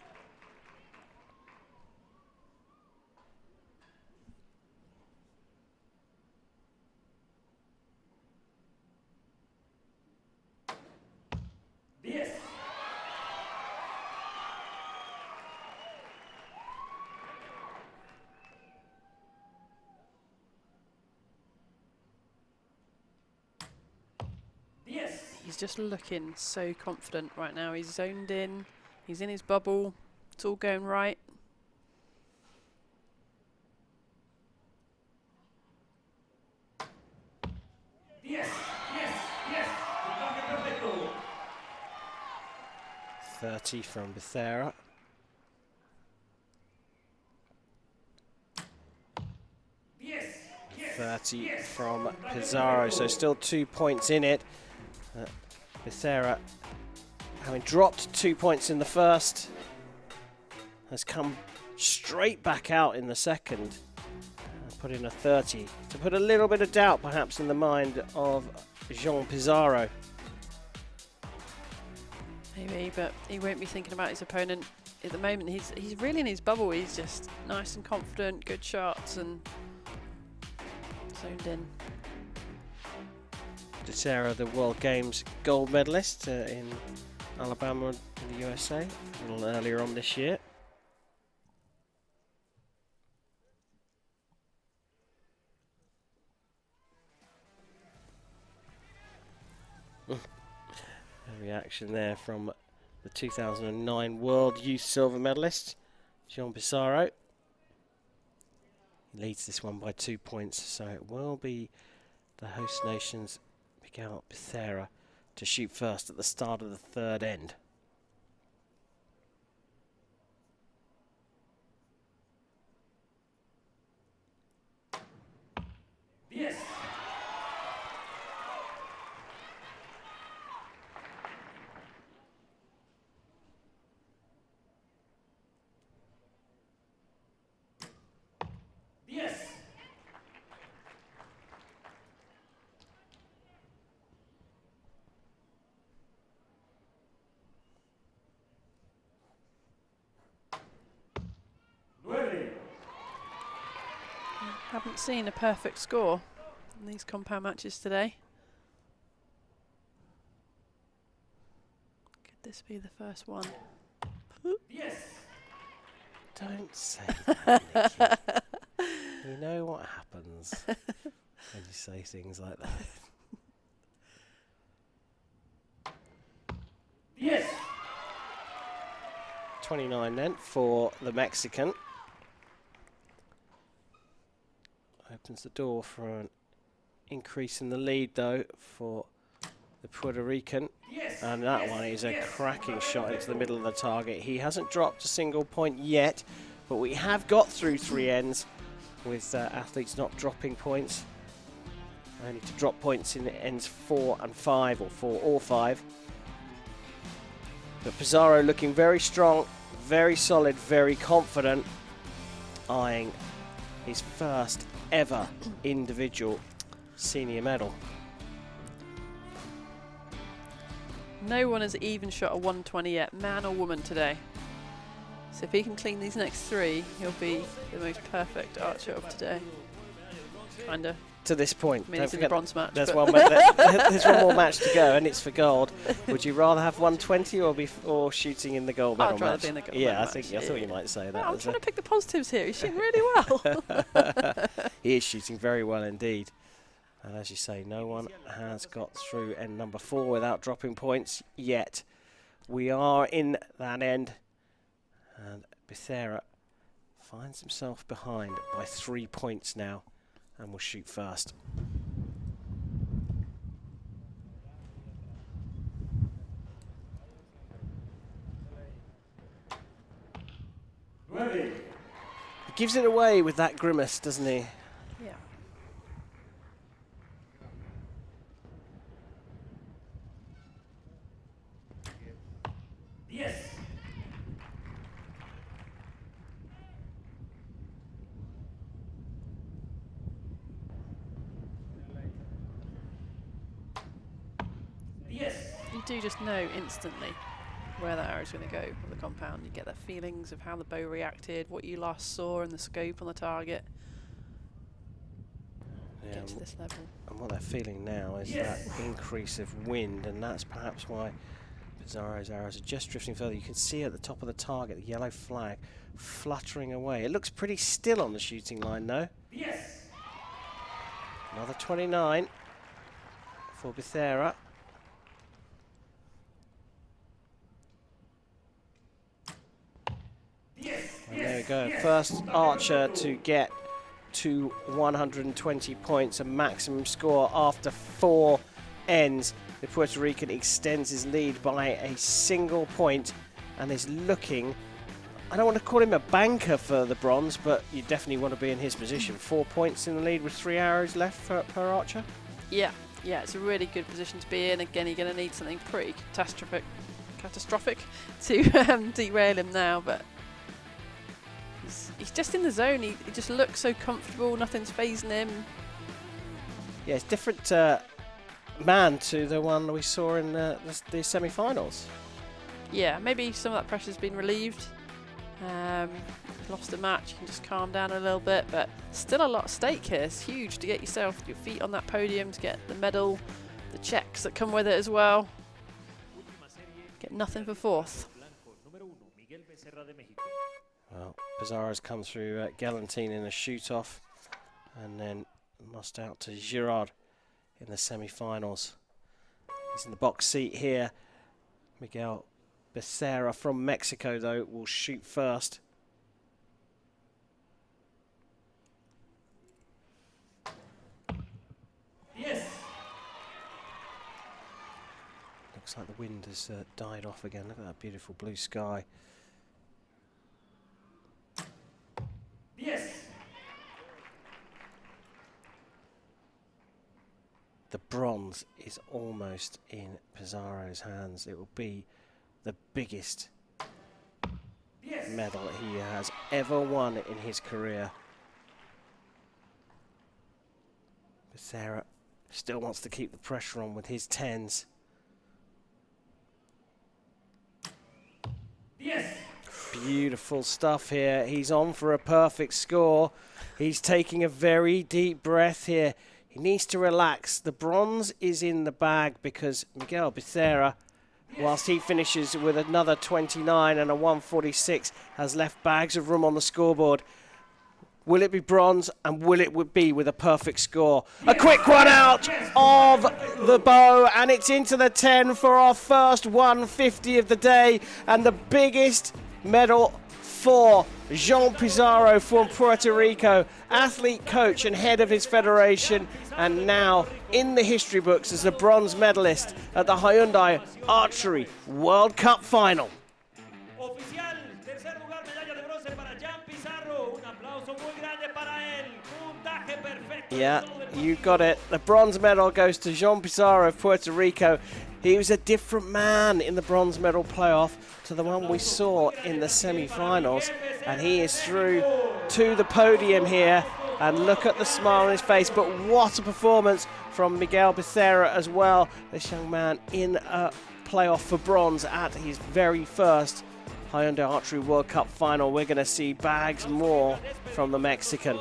He's just looking so confident right now. He's zoned in. He's in his bubble. It's all going right. Yes. 30 from Becerra. Yes. 30 from Pizarro, so still 2 points in it. Becerra, having dropped 2 points in the first, has come straight back out in the second and put in a 30 to put a little bit of doubt perhaps in the mind of Jean Pizarro. Maybe, but he won't be thinking about his opponent at the moment. He's really in his bubble. He's just nice and confident, good shots and zoned in. Becerra, the World Games gold medalist in Alabama in the USA a little earlier on this year. A reaction there from the 2009 World Youth Silver medalist, Jean Pizarro. He leads this one by 2 points, so it will be the host nation's Miguel Becerra to shoot first at the start of the third end. Yes. Haven't seen a perfect score in these compound matches today. Could this be the first one? Yes. Don't say that, Nikki. You know what happens when you say things like that. Yes. 29 then for the Mexican. Opens the door for an increase in the lead though for the Puerto Rican. And that one is a cracking shot into the middle of the target. He hasn't dropped a single point yet, but we have got through 3 ends with athletes not dropping points. Only to drop points in ends 4 and 5, or 4 or 5. But Pizarro looking very strong, very solid, very confident, eyeing his first ever individual senior medal. No one has even shot a 120 yet, man or woman today. So if he can clean these next 3, he'll be the most perfect archer of today. Kinda. To this point. I mean, it's in the bronze match. There's one more match to go, and it's for gold. Would you rather have 120 or shooting in the gold medal match? I'd rather be in the gold medal match. I thought you might say that. Well, I'm trying to pick the positives here. He's shooting really well. He is shooting very well indeed. And as you say, no one has got through end number 4 without dropping points yet. We are in that end, and Becerra finds himself behind by 3 points now, and will shoot first. Ready. He gives it away with that grimace, doesn't he? Yeah. Yes. Yes. You do just know instantly where that arrow's going to go with the compound. You get the feelings of how the bow reacted, what you last saw, and the scope on the target. Yeah, Get to this level. and what they're feeling now is that increase of wind, and that's perhaps why Pizarro's arrows are just drifting further. You can see at the top of the target the yellow flag fluttering away. It looks pretty still on the shooting line though. Yes. Another 29 for Becerra. And there we go. First archer to get to 120 points, a maximum score after 4 ends. The Puerto Rican extends his lead by a single point and is looking, I don't want to call him a banker for the bronze, but you definitely want to be in his position. 4 points in the lead with 3 arrows left per archer. Yeah, it's a really good position to be in. Again, you're going to need something pretty catastrophic to derail him now, but he's just in the zone. He just looks so comfortable, nothing's phasing him. Yeah, it's different man to the one we saw in the semi-finals. Yeah, maybe some of that pressure's been relieved. Lost a match, you can just calm down a little bit, but still a lot at stake here. It's huge to get your feet on that podium, to get the medal, the checks that come with it as well. Get nothing for 4th. Well, Pizarro's come through Galantine in a shoot-off and then lost out to Girard in the semi-finals. He's in the box seat here. Miguel Becerra from Mexico, though, will shoot first. Yes. Looks like the wind has died off again. Look at that beautiful blue sky. Yes. The bronze is almost in Pizarro's hands. It will be the biggest medal he has ever won in his career. Becerra still wants to keep the pressure on with his 10s. Yes. Beautiful stuff here. He's on for a perfect score. He's taking a very deep breath here. He needs to relax. The bronze is in the bag because Miguel Becerra, whilst he finishes with another 29 and a 146, has left bags of room on the scoreboard. Will it be bronze, and will it be with a perfect score? A quick one out of the bow, and it's into the 10 for our first 150 of the day, and the biggest medal for Jean Pizarro from Puerto Rico, athlete, coach and head of his federation, and now in the history books as a bronze medalist at the Hyundai Archery World Cup final. Oficial, tercer lugar, medalla de bronce para Jean Pizarro. Un aplauso muy grande para él. Puntaje perfecto. Yeah, you got it. The bronze medal goes to Jean Pizarro of Puerto Rico. He was a different man in the bronze medal playoff to the one we saw in the semi-finals, and he is through to the podium here, and look at the smile on his face. But what a performance from Miguel Becerra as well, this young man in a playoff for bronze at his very first Hyundai Archery World Cup final. We're going to see bags more from the Mexican.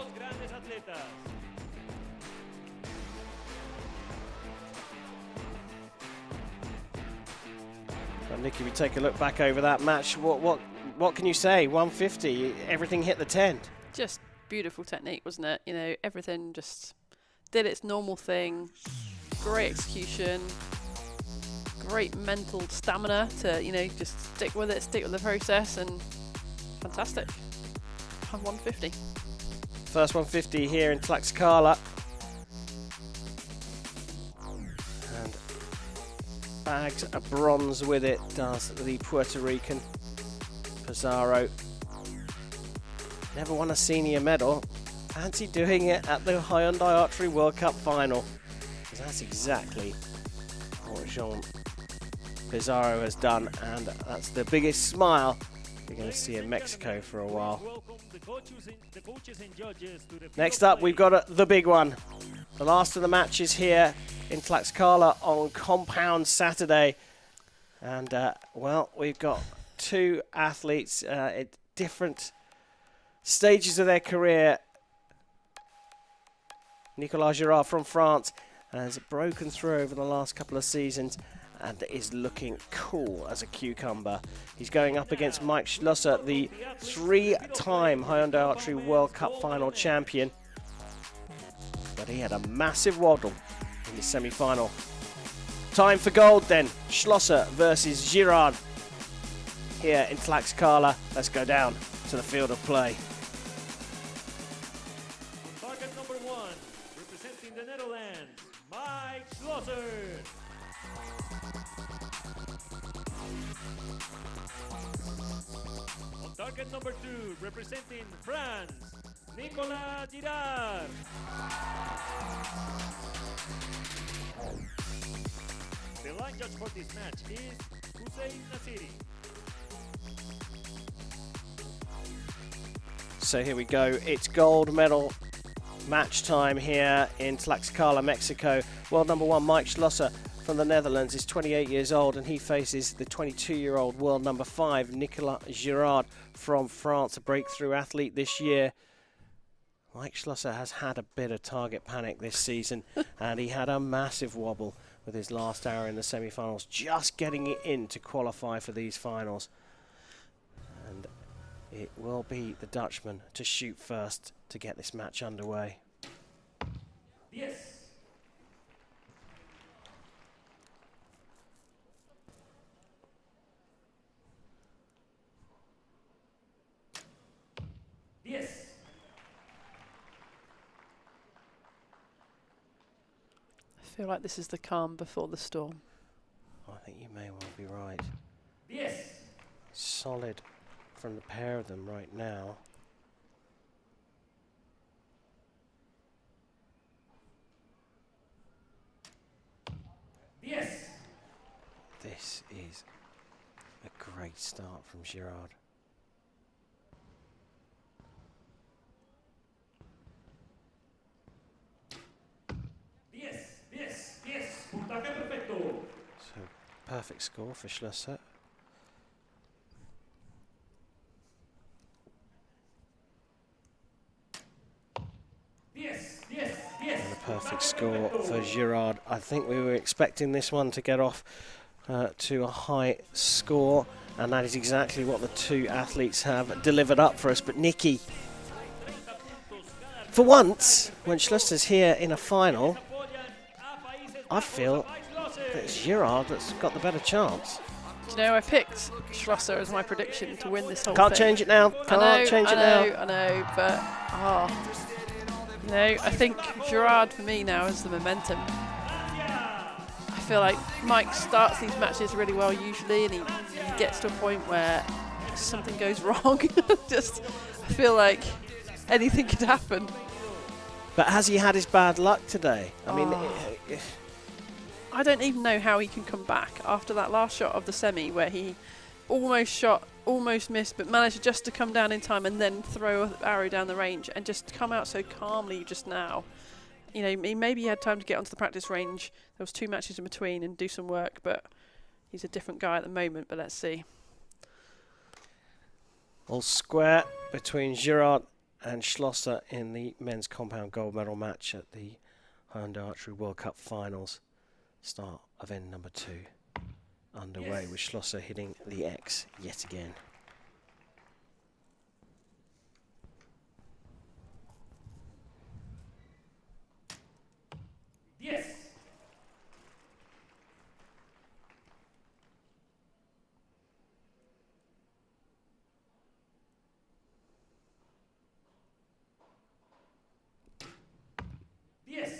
Nicky, we take a look back over that match. What can you say? 150, everything hit the tent. Just beautiful technique, wasn't it? You know, everything just did its normal thing. Great execution, great mental stamina to, you know, just stick with it, stick with the process, and fantastic. 150. First 150 here in Tlaxcala. And bags a bronze with it, does the Puerto Rican Pizarro. Never won a senior medal. Fancy doing it at the Hyundai Archery World Cup final. Because that's exactly what Jean Pizarro has done, and that's the biggest smile you're going to see in Mexico for a while. Next up, we've got the big one. The last of the matches here in Tlaxcala on Compound Saturday. And, well, we've got two athletes at different stages of their career. Nicolas Girard from France has broken through over the last couple of seasons and is looking cool as a cucumber. He's going up against Mike Schlosser, the three-time Hyundai Archery World Cup final champion. But he had a massive waddle in the semi-final. Time for gold then. Schlosser versus Girard here in Tlaxcala. Let's go down to the field of play. Target number 1, representing the Netherlands, Mike Schlosser. On target number 2, representing France, Nicolas Girard. The line judge for this match is Hussein Nasiri. So here we go. It's gold medal match time here in Tlaxcala, Mexico. World number 1 Mike Schlosser from the Netherlands is 28 years old, and he faces the 22-year-old world number 5 Nicolas Girard from France, a breakthrough athlete this year. Mike Schlosser has had a bit of target panic this season, and he had a massive wobble with his last arrow in the semi-finals, just getting it in to qualify for these finals. And it will be the Dutchman to shoot first to get this match underway. Yes. Yes. I feel like this is the calm before the storm. I think you may well be right. Yes. Solid from the pair of them right now. Yes. This is a great start from Girard. Yes. Yes. Yes. Puntaje perfecto. So perfect score for Schlosser. Yes. Yes. Yes. And a perfect score for Girard. I think we were expecting this one to get off to a high score, and that is exactly what the two athletes have delivered up for us. But Nicky, for once, when Schlosser's here in a final, I feel that it's Girard that's got the better chance. Do you know, I picked Schlosser as my prediction to win this whole Can't thing. change it now. Can't change it now. I know, but you know, I think Gerard for me now has the momentum. I feel like Mike starts these matches really well usually, and he gets to a point where something goes wrong. Just, I feel like anything could happen. But has he had his bad luck today? I mean, I don't even know how he can come back after that last shot of the semi where he almost shot, almost missed, but managed just to come down in time and then throw an arrow down the range and just come out so calmly just now. You know, maybe he had time to get onto the practice range. There was 2 matches in between and do some work, but he's a different guy at the moment, but let's see. all square between Girard and Schlosser in the men's compound gold medal match at the Hyundai Archery World Cup Finals. Start of end number 2 underway, with Schlosser hitting the X yet again. Yes. Yes.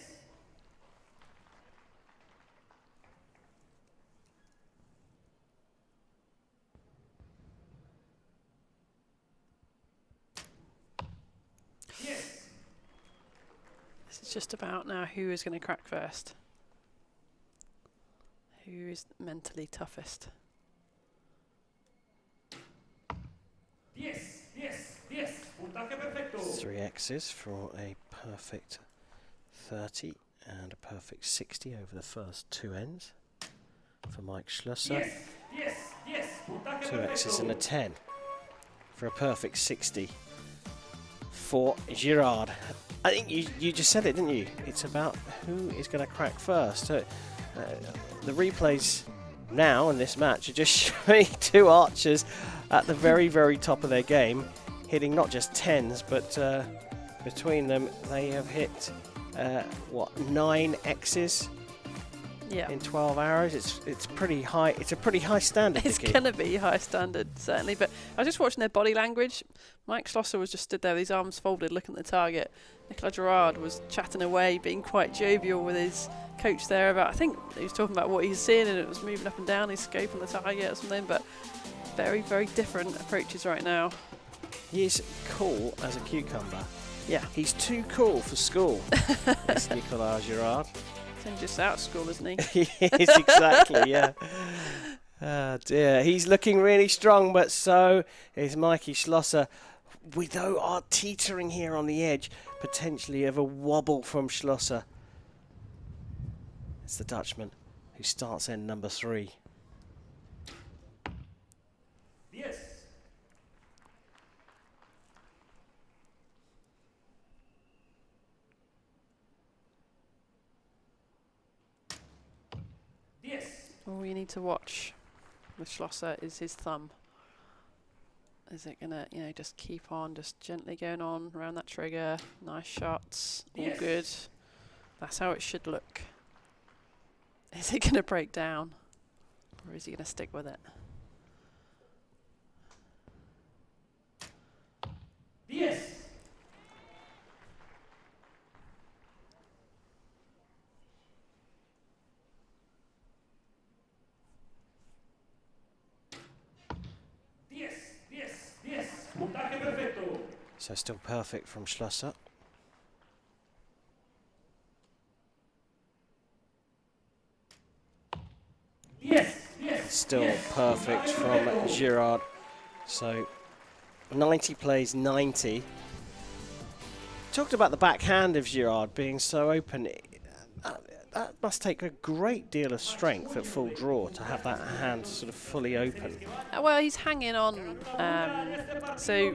Yes. This is just about now who is going to crack first. Who is mentally toughest? Yes. Yes. Yes. Puntaje perfecto. 3 X's for a perfect 30 and a perfect 60 over the first 2 ends for Mike Schlosser. Yes. Yes. Yes. Puntaje 2 X's and a perfecto. 10 for a perfect 60 for Girard. I think you just said it, didn't you? It's about who is going to crack first. So, the replays now in this match are just showing 2 archers at the very, very top of their game, hitting not just 10s, but between them they have hit 9 X's in 12 hours. It's pretty high. It's a pretty high standard. It's going to be high standard, certainly. But I was just watching their body language. Mike Schlosser was just stood there with his arms folded, looking at the target. Nicolas Girard was chatting away, being quite jovial with his coach there about, I think he was talking about what he's seeing, and it was moving up and down, his scope on the target or something. But very, very different approaches right now. He is cool as a cucumber. Yeah. He's too cool for school. It's Nicolas Girard. He's just out of school, isn't he? He is, exactly, yeah. Oh dear, he's looking really strong, but so is Mikey Schlosser. We, though, are teetering here on the edge, potentially of a wobble from Schlosser. It's the Dutchman who starts end number 3. Yes. Yes. All you need to watch with Schlosser is his thumb. Is it going to, you know, just keep on, just gently going on around that trigger? Nice shots, all Yes. good. That's how it should look. Is it going to break down? Or is he going to stick with it? Yes. Yes. Yes. Yes. Puntaje perfecto. So still perfect from Schlosser. Yes. Yes. Still yes. perfect Puntaje from perfecto. Girard. So 90 plays 90. Talked about the backhand of Girard being so open. That must take a great deal of strength at full draw to have that hand sort of fully open. Well, he's hanging on. So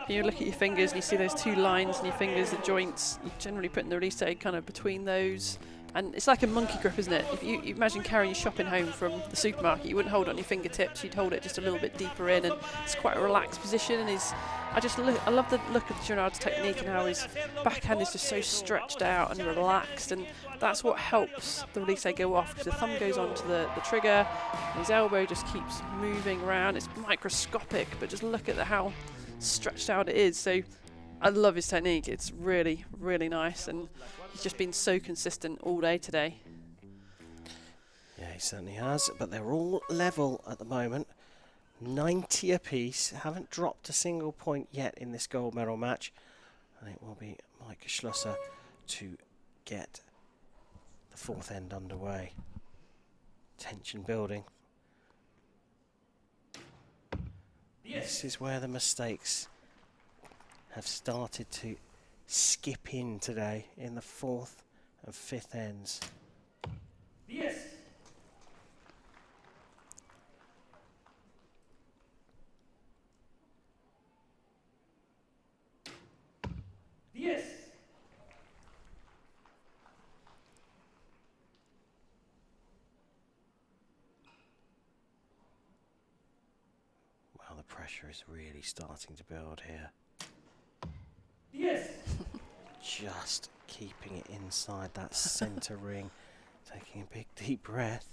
you look at your fingers and you see those 2 lines in your fingers, the joints. You're generally putting the release aid kind of between those. And it's like a monkey grip, isn't it? If you imagine carrying your shopping home from the supermarket, you wouldn't hold it on your fingertips, you'd hold it just a little bit deeper in, and it's quite a relaxed position. And I love the look of Gerard's technique and how his backhand is just so stretched out and relaxed, and that's what helps the release go off, because the thumb goes onto the trigger, and his elbow just keeps moving around. It's microscopic, but just look at how stretched out it is. So I love his technique. It's really, really nice, and he's just been so consistent all day today. Yeah, he certainly has, but they're all level at the moment. 90 apiece, haven't dropped a single point yet in this gold medal match. And it will be Mike Schlosser to get the fourth end underway. Tension building. This is where the mistakes have started to skip in today in the fourth and fifth ends. Yes. Yes. Well, the pressure is really starting to build here. Yes. Just keeping it inside that center ring, taking a big deep breath.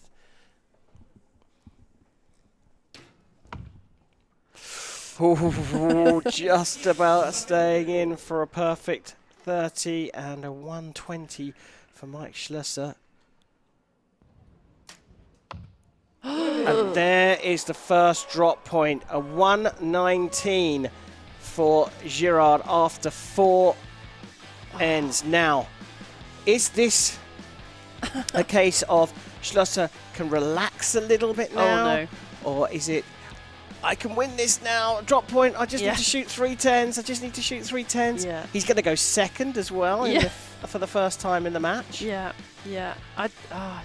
Ooh, just about staying in for a perfect 30 and a 120 for Mike Schlosser. And there is the first drop point, a 119 for Girard after 4 ends. Now, is this a case of Schlosser can relax a little bit now? Oh, no. Or is it, I can win this now, drop point, I just need to shoot 3 10s, I just need to shoot 3 10s. Yeah. He's going to go second as well for the first time in the match. Yeah, yeah.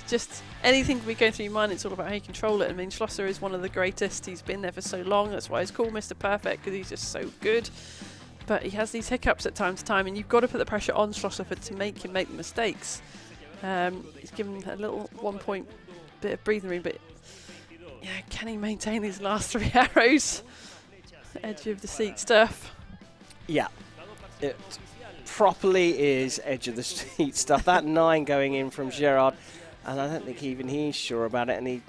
Just anything can be going through your mind. It's all about how you control it. I mean, Schlosser is one of the greatest. He's been there for so long. That's why he's called Mr. Perfect, because he's just so good. But he has these hiccups at time to time, and you've got to put the pressure on Schlosser to make him make the mistakes. He's given a little 1 point bit of breathing room, but yeah, can he maintain these last 3 arrows? Edge of the seat stuff. Yeah, it properly is edge of the seat stuff. That 9 going in from Girard, and I don't think even he's sure about it, and he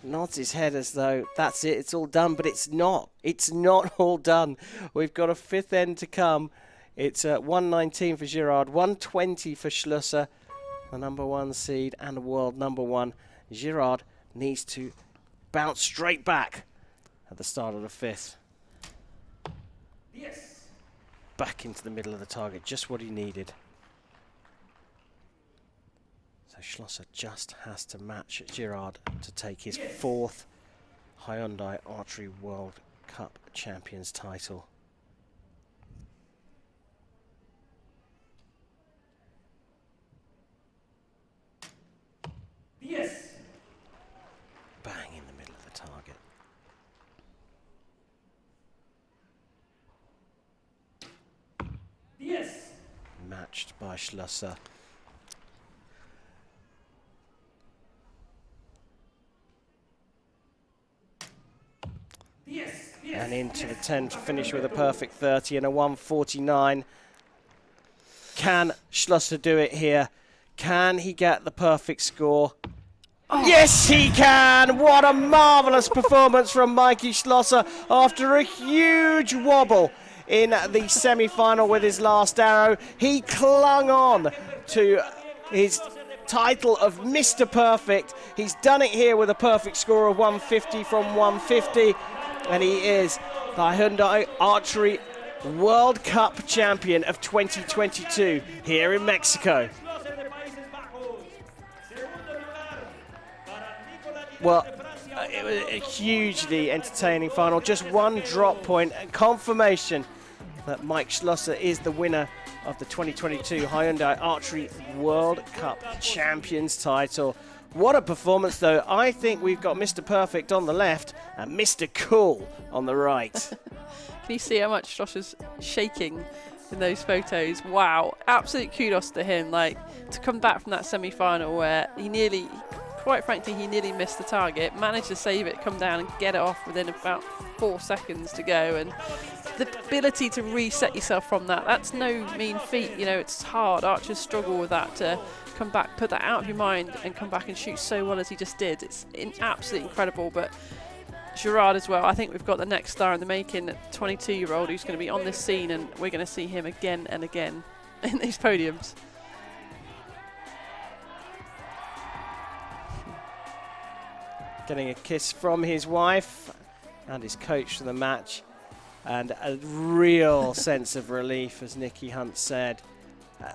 nods his head as though that's it, it's all done, but it's not. It's not all done. We've got a 5th end to come. It's 119 for Girard, 120 for Schlosser, the #1 seed and the world #1. Girard needs to bounce straight back at the start of the 5th. Yes. Back into the middle of the target, just what he needed. So Schlosser just has to match Girard to take his 4th Hyundai Archery World Cup Champions title. Yes. Bang in the middle of the target. Yes. Matched by Schlosser. Yes. And into the 10 to finish with a perfect 30 and a 149. Can Schlosser do it here? Can he get the perfect score? Oh. Yes, he can! What a marvellous performance from Mikey Schlosser after a huge wobble in the semi-final with his last arrow. He clung on to his title of Mr. Perfect. He's done it here with a perfect score of 150 from 150, and he is the Hyundai Archery World Cup champion of 2022 here in Mexico. Well, it was a hugely entertaining final. Just 1 drop point and confirmation that Mike Schlosser is the winner of the 2022 Hyundai Archery World Cup Champions title. What a performance, though. I think we've got Mr. Perfect on the left and Mr. Cool on the right. Can you see how much Schlosser's shaking in those photos. Wow, absolute kudos to him. Like, to come back from that semi-final where he nearly, quite frankly, he nearly missed the target, managed to save it, come down and get it off within about 4 seconds to go. And the ability to reset yourself from that, that's no mean feat. You know, it's hard. Archers struggle with that, to come back, put that out of your mind and come back and shoot so well as he just did. It's absolutely incredible. But Gerard as well, I think we've got the next star in the making, a 22-year-old who's going to be on this scene, and we're going to see him again and again in these podiums. Getting a kiss from his wife and his coach for the match, and a real sense of relief, as Nicky Hunt said.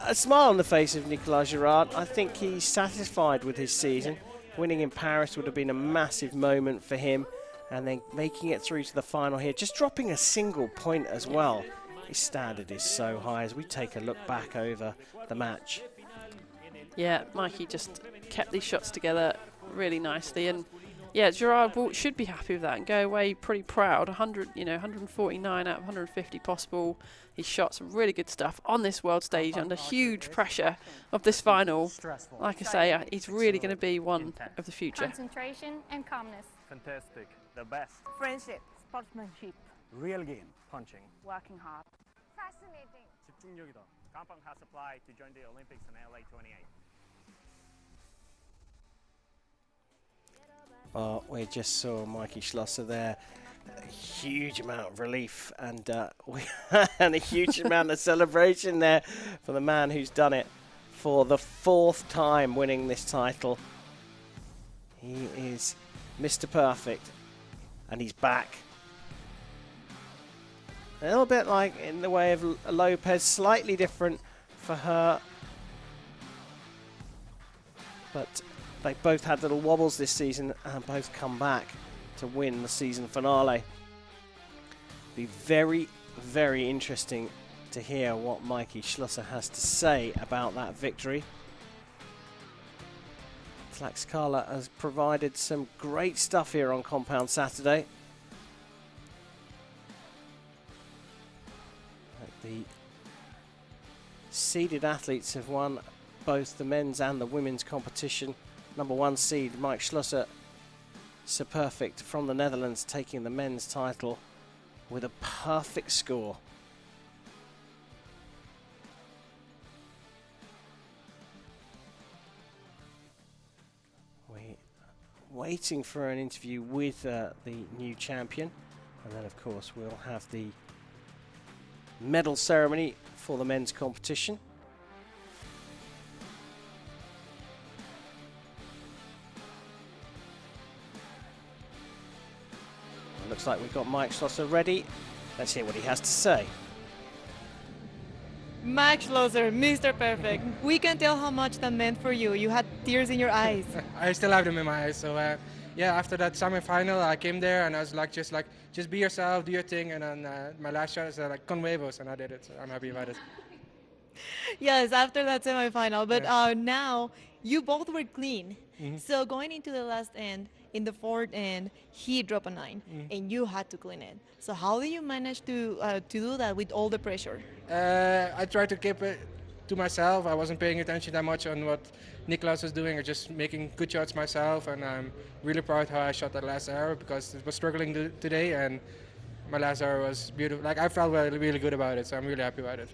A smile on the face of Nicolas Girard. I think he's satisfied with his season. Winning in Paris would have been a massive moment for him, and then making it through to the final here, just dropping a single point as well. His standard is so high as we take a look back over the match. Yeah, Mikey just kept these shots together really nicely, and yeah, Gerard should be happy with that and go away pretty proud. 149 out of 150 possible. He shot some really good stuff on this world stage under huge pressure of this final. Like I say, he's really going to be one of the future. Concentration and calmness. Fantastic. The best. Friendship, sportsmanship, Real game. Punching. Working hard. fascinating. 집중력이다. Compound has applied to join the Olympics in LA 28. Oh, we just saw Mikey Schlosser there. A huge amount of relief and and a huge amount of celebration there for the man who's done it for the 4th time, winning this title. He is Mr. Perfect, and he's back. A little bit like in the way of Lopez, slightly different for her, but they both had little wobbles this season and both come back to win the season finale. Be very, very interesting to hear what Mikey Schlosser has to say about that victory. Tlaxcala has provided some great stuff here on Compound Saturday. The seeded athletes have won both the men's and the women's competition. Number 1 seed Mike Schlosser, Sir Perfect from the Netherlands, taking the men's title with a perfect score. We're waiting for an interview with the new champion, and then of course we'll have the medal ceremony for the men's competition. Looks like we've got Mike Schlosser ready. Let's hear what he has to say. Mike Schlosser, Mr. Perfect. We can tell how much that meant for you. You had tears in your eyes. I still have them in my eyes. So yeah, after that semi-final, I came there and I was like, just be yourself, do your thing. And then my last shot is like con huevos, and I did it. So I'm happy about it. Yes, after that semi-final. But now you both were clean. Mm-hmm. So going into the last end, in the 4th end, he dropped a 9, and you had to clean it. So how did you manage to do that with all the pressure? I tried to keep it to myself. I wasn't paying attention that much on what Nicolas was doing, or just making good shots myself. And I'm really proud how I shot that last arrow, because it was struggling today, and my last arrow was beautiful. Like, I felt really, really good about it, so I'm really happy about it.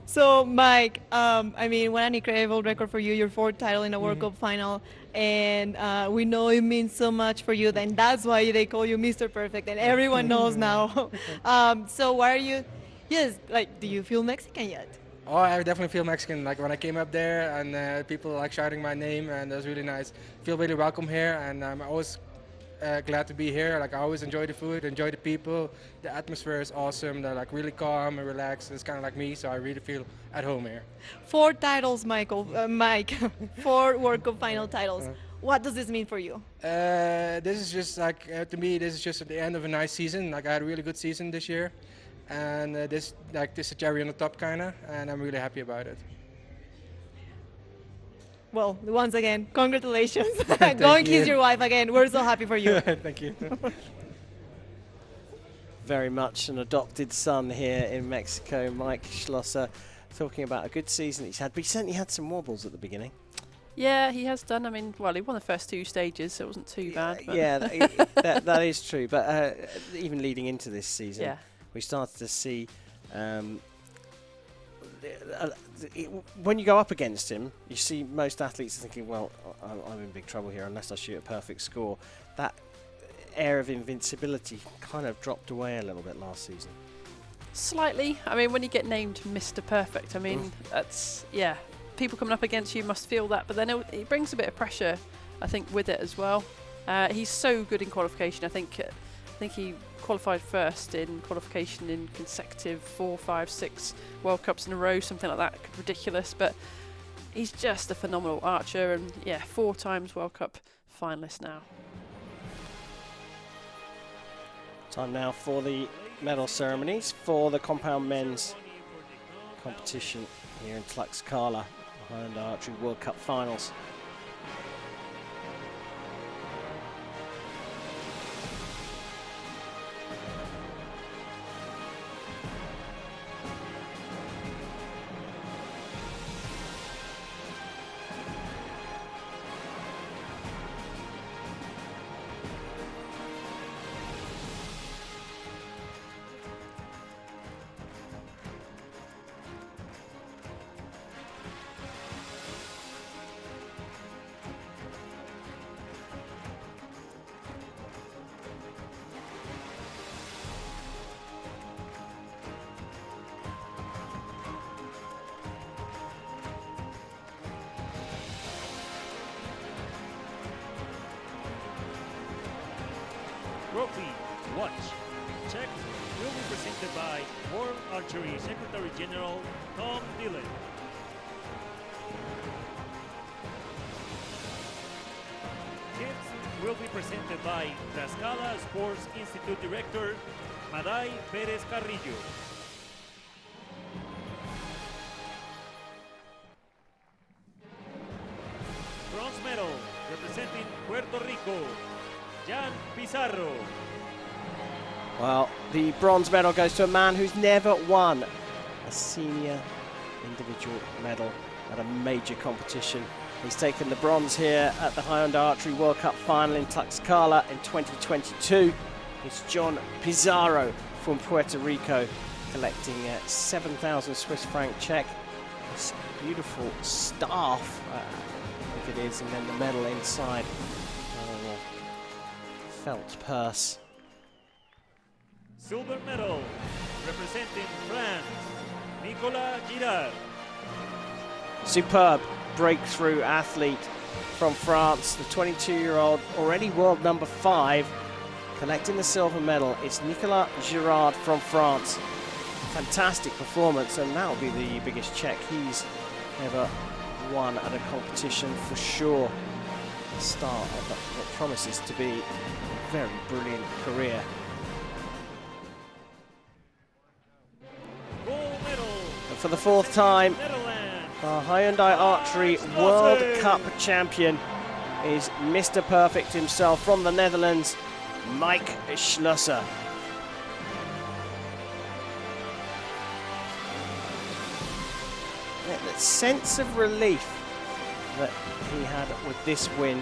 So, Mike, I mean, what an incredible record for you, your 4th title in a World Cup final, and we know it means so much for you, then that's why they call you Mr. Perfect, and everyone knows now. So why are you, do you feel Mexican yet? Oh, I definitely feel Mexican. Like, when I came up there and people like shouting my name, and that was really nice. I feel really welcome here, and I'm always glad to be here. Like, I always enjoy the food, enjoy the people. The atmosphere is awesome. They're like really calm and relaxed. It's kind of like me, so I really feel at home here. 4 titles, Mike. 4 World Cup final titles. What does this mean for you? This is just like, to me, this is just at the end of a nice season. Like, I had a really good season this year, and this is a cherry on the top, kinda, and I'm really happy about it. Well, once again, congratulations. Go and kiss your wife again. We're so happy for you. Thank you. very much an adopted son here in Mexico, Mike Schlosser, talking about a good season he's had, but he certainly had some wobbles at the beginning. Yeah, he has done. I mean, well, he won the first 2 stages, so it wasn't too bad. But Yeah, that is true. But even leading into this season, yeah. we started to see when you go up against him, you see most athletes thinking, well, I'm in big trouble here unless I shoot a perfect score. That air of invincibility kind of dropped away a little bit last season. Slightly. I mean, when you get named Mr. Perfect, I mean, that's, yeah, people coming up against you must feel that, but then it brings a bit of pressure, I think, with it as well. He's so good in qualification. I think he qualified first in qualification in consecutive 4, 5, 6 World Cups in a row, something like that. Ridiculous, but he's just a phenomenal archer, and yeah, 4 times World Cup finalist now. Time now for the medal ceremonies for the compound men's competition here in Tlaxcala, Hyundai Archery World Cup finals. Trophy, watch, check will be presented by World Archery Secretary General Tom Dillon. Gifts will be presented by Tlaxcala Sports Institute Director Maday Perez Carrillo. Bronze medal representing Puerto Rico, Jan Pizarro. Well, the bronze medal goes to a man who's never won a senior individual medal at a major competition. He's taken the bronze here at the Hyundai Archery World Cup final in Tlaxcala in 2022. It's John Pizarro from Puerto Rico, collecting 7,000 Swiss franc check. This beautiful staff, I think it is, and then the medal inside. Felt purse. Silver medal representing France, Nicolas Girard. Superb breakthrough athlete from France, the 22-year-old, already world number 5, collecting the silver medal. It's Nicolas Girard from France. Fantastic performance, and that'll be the biggest check he's ever won at a competition for sure. The start of what promises to be a very brilliant career. Gold medal. And for the 4th time, our Hyundai Archery World Cup champion is Mr. Perfect himself from the Netherlands, Mike Schlosser. That sense of relief that he had with this win,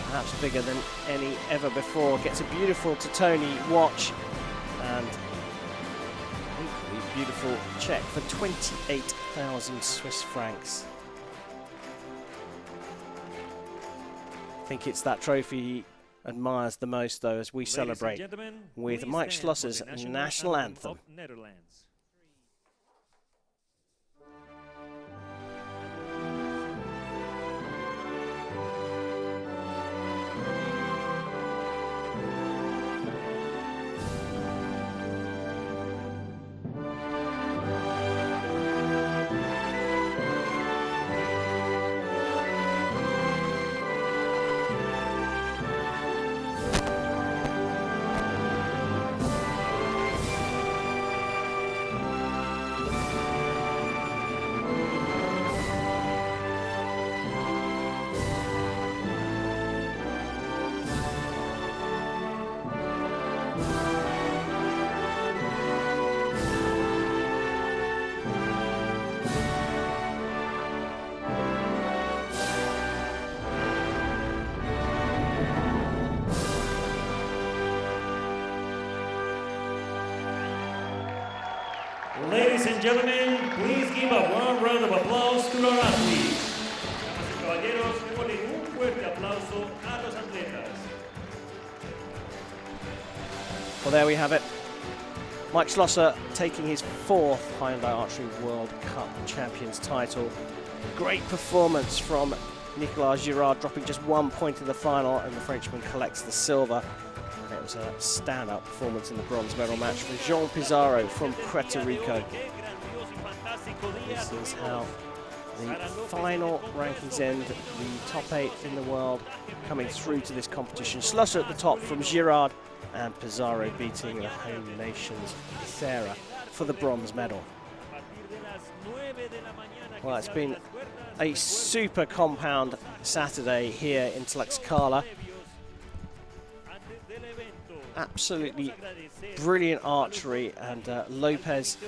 perhaps bigger than any ever before. Gets a beautiful Totoni watch and equally beautiful check for 28,000 Swiss francs. I think it's that trophy he admires the most, though, as we celebrate with Mike Schlosser's national anthem. Netherlands. Ladies and gentlemen, please give a warm round of applause to our athletes. Damas y caballeros, démosle un fuerte aplauso a los atletas. Well, there we have it. Mike Schlosser taking his 4th Hyundai Archery World Cup Champions title. Great performance from Nicolas Girard, dropping just 1 point in the final, and the Frenchman collects the silver. And it was a standout performance in the bronze medal match for Jean Pizarro from Puerto Rico. This is how the final rankings end. The top 8 in the world coming through to this competition. Schlosser at the top from Girard, and Pizarro beating the home nation's Becerra for the bronze medal. Well, it's been a super compound Saturday here in Tlaxcala. Absolutely brilliant archery, and Lopez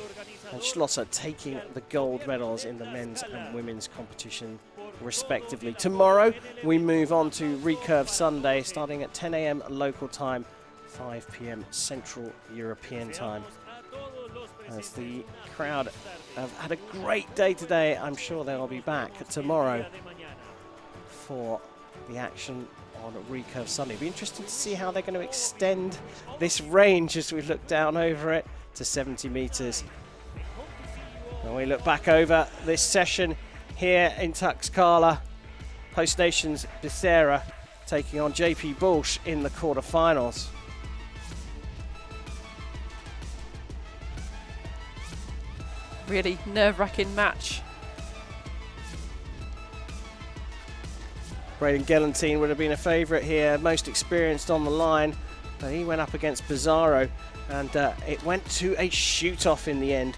and Schlosser taking the gold medals in the men's and women's competition respectively. Tomorrow we move on to Recurve Sunday, starting at 10 AM local time, 5 PM Central European time. As the crowd have had a great day today, I'm sure they'll be back tomorrow for the action on Recurve Sunday. It'll be interesting to see how they're going to extend this range as we look down over it to 70 meters. When we look back over this session here in Tlaxcala, host nations Becerra taking on JP Bush in the quarterfinals. Really nerve-wracking match. Braden Gelantine would have been a favourite here, most experienced on the line, but he went up against Pizarro, and it went to a shoot-off in the end.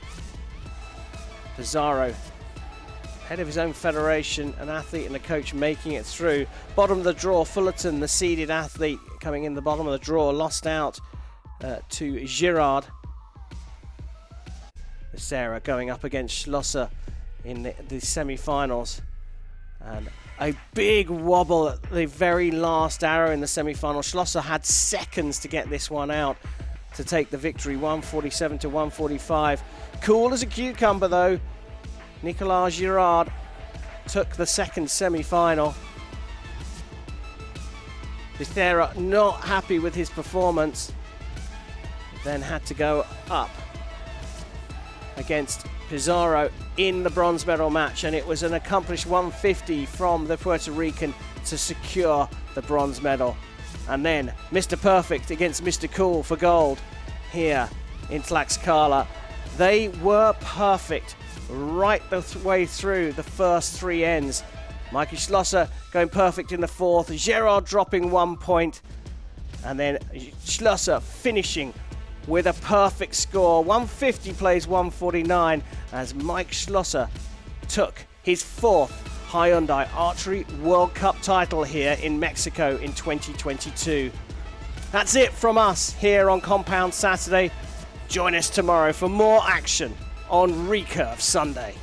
Pizarro, head of his own federation, an athlete and a coach making it through. Bottom of the draw, Fullerton, the seeded athlete, coming in the bottom of the draw, lost out to Girard. Becerra going up against Schlosser in the semi-finals, and a big wobble at the very last arrow in the semi-final. Schlosser had seconds to get this one out to take the victory, 147 to 145. Cool as a cucumber though, Nicolas Girard took the second semi-final. Becerra not happy with his performance, then had to go up against Pizarro in the bronze medal match, and it was an accomplished 150 from the Puerto Rican to secure the bronze medal. And then Mr. Perfect against Mr. Cool for gold here in Tlaxcala. They were perfect right the way through the first 3 ends. Mikey Schlosser going perfect in the 4th, Girard dropping 1 point, and then Schlosser finishing with a perfect score. 150 plays 149 as Mike Schlosser took his 4th Hyundai Archery World Cup title here in Mexico in 2022. That's it from us here on Compound Saturday. Join us tomorrow for more action on Recurve Sunday.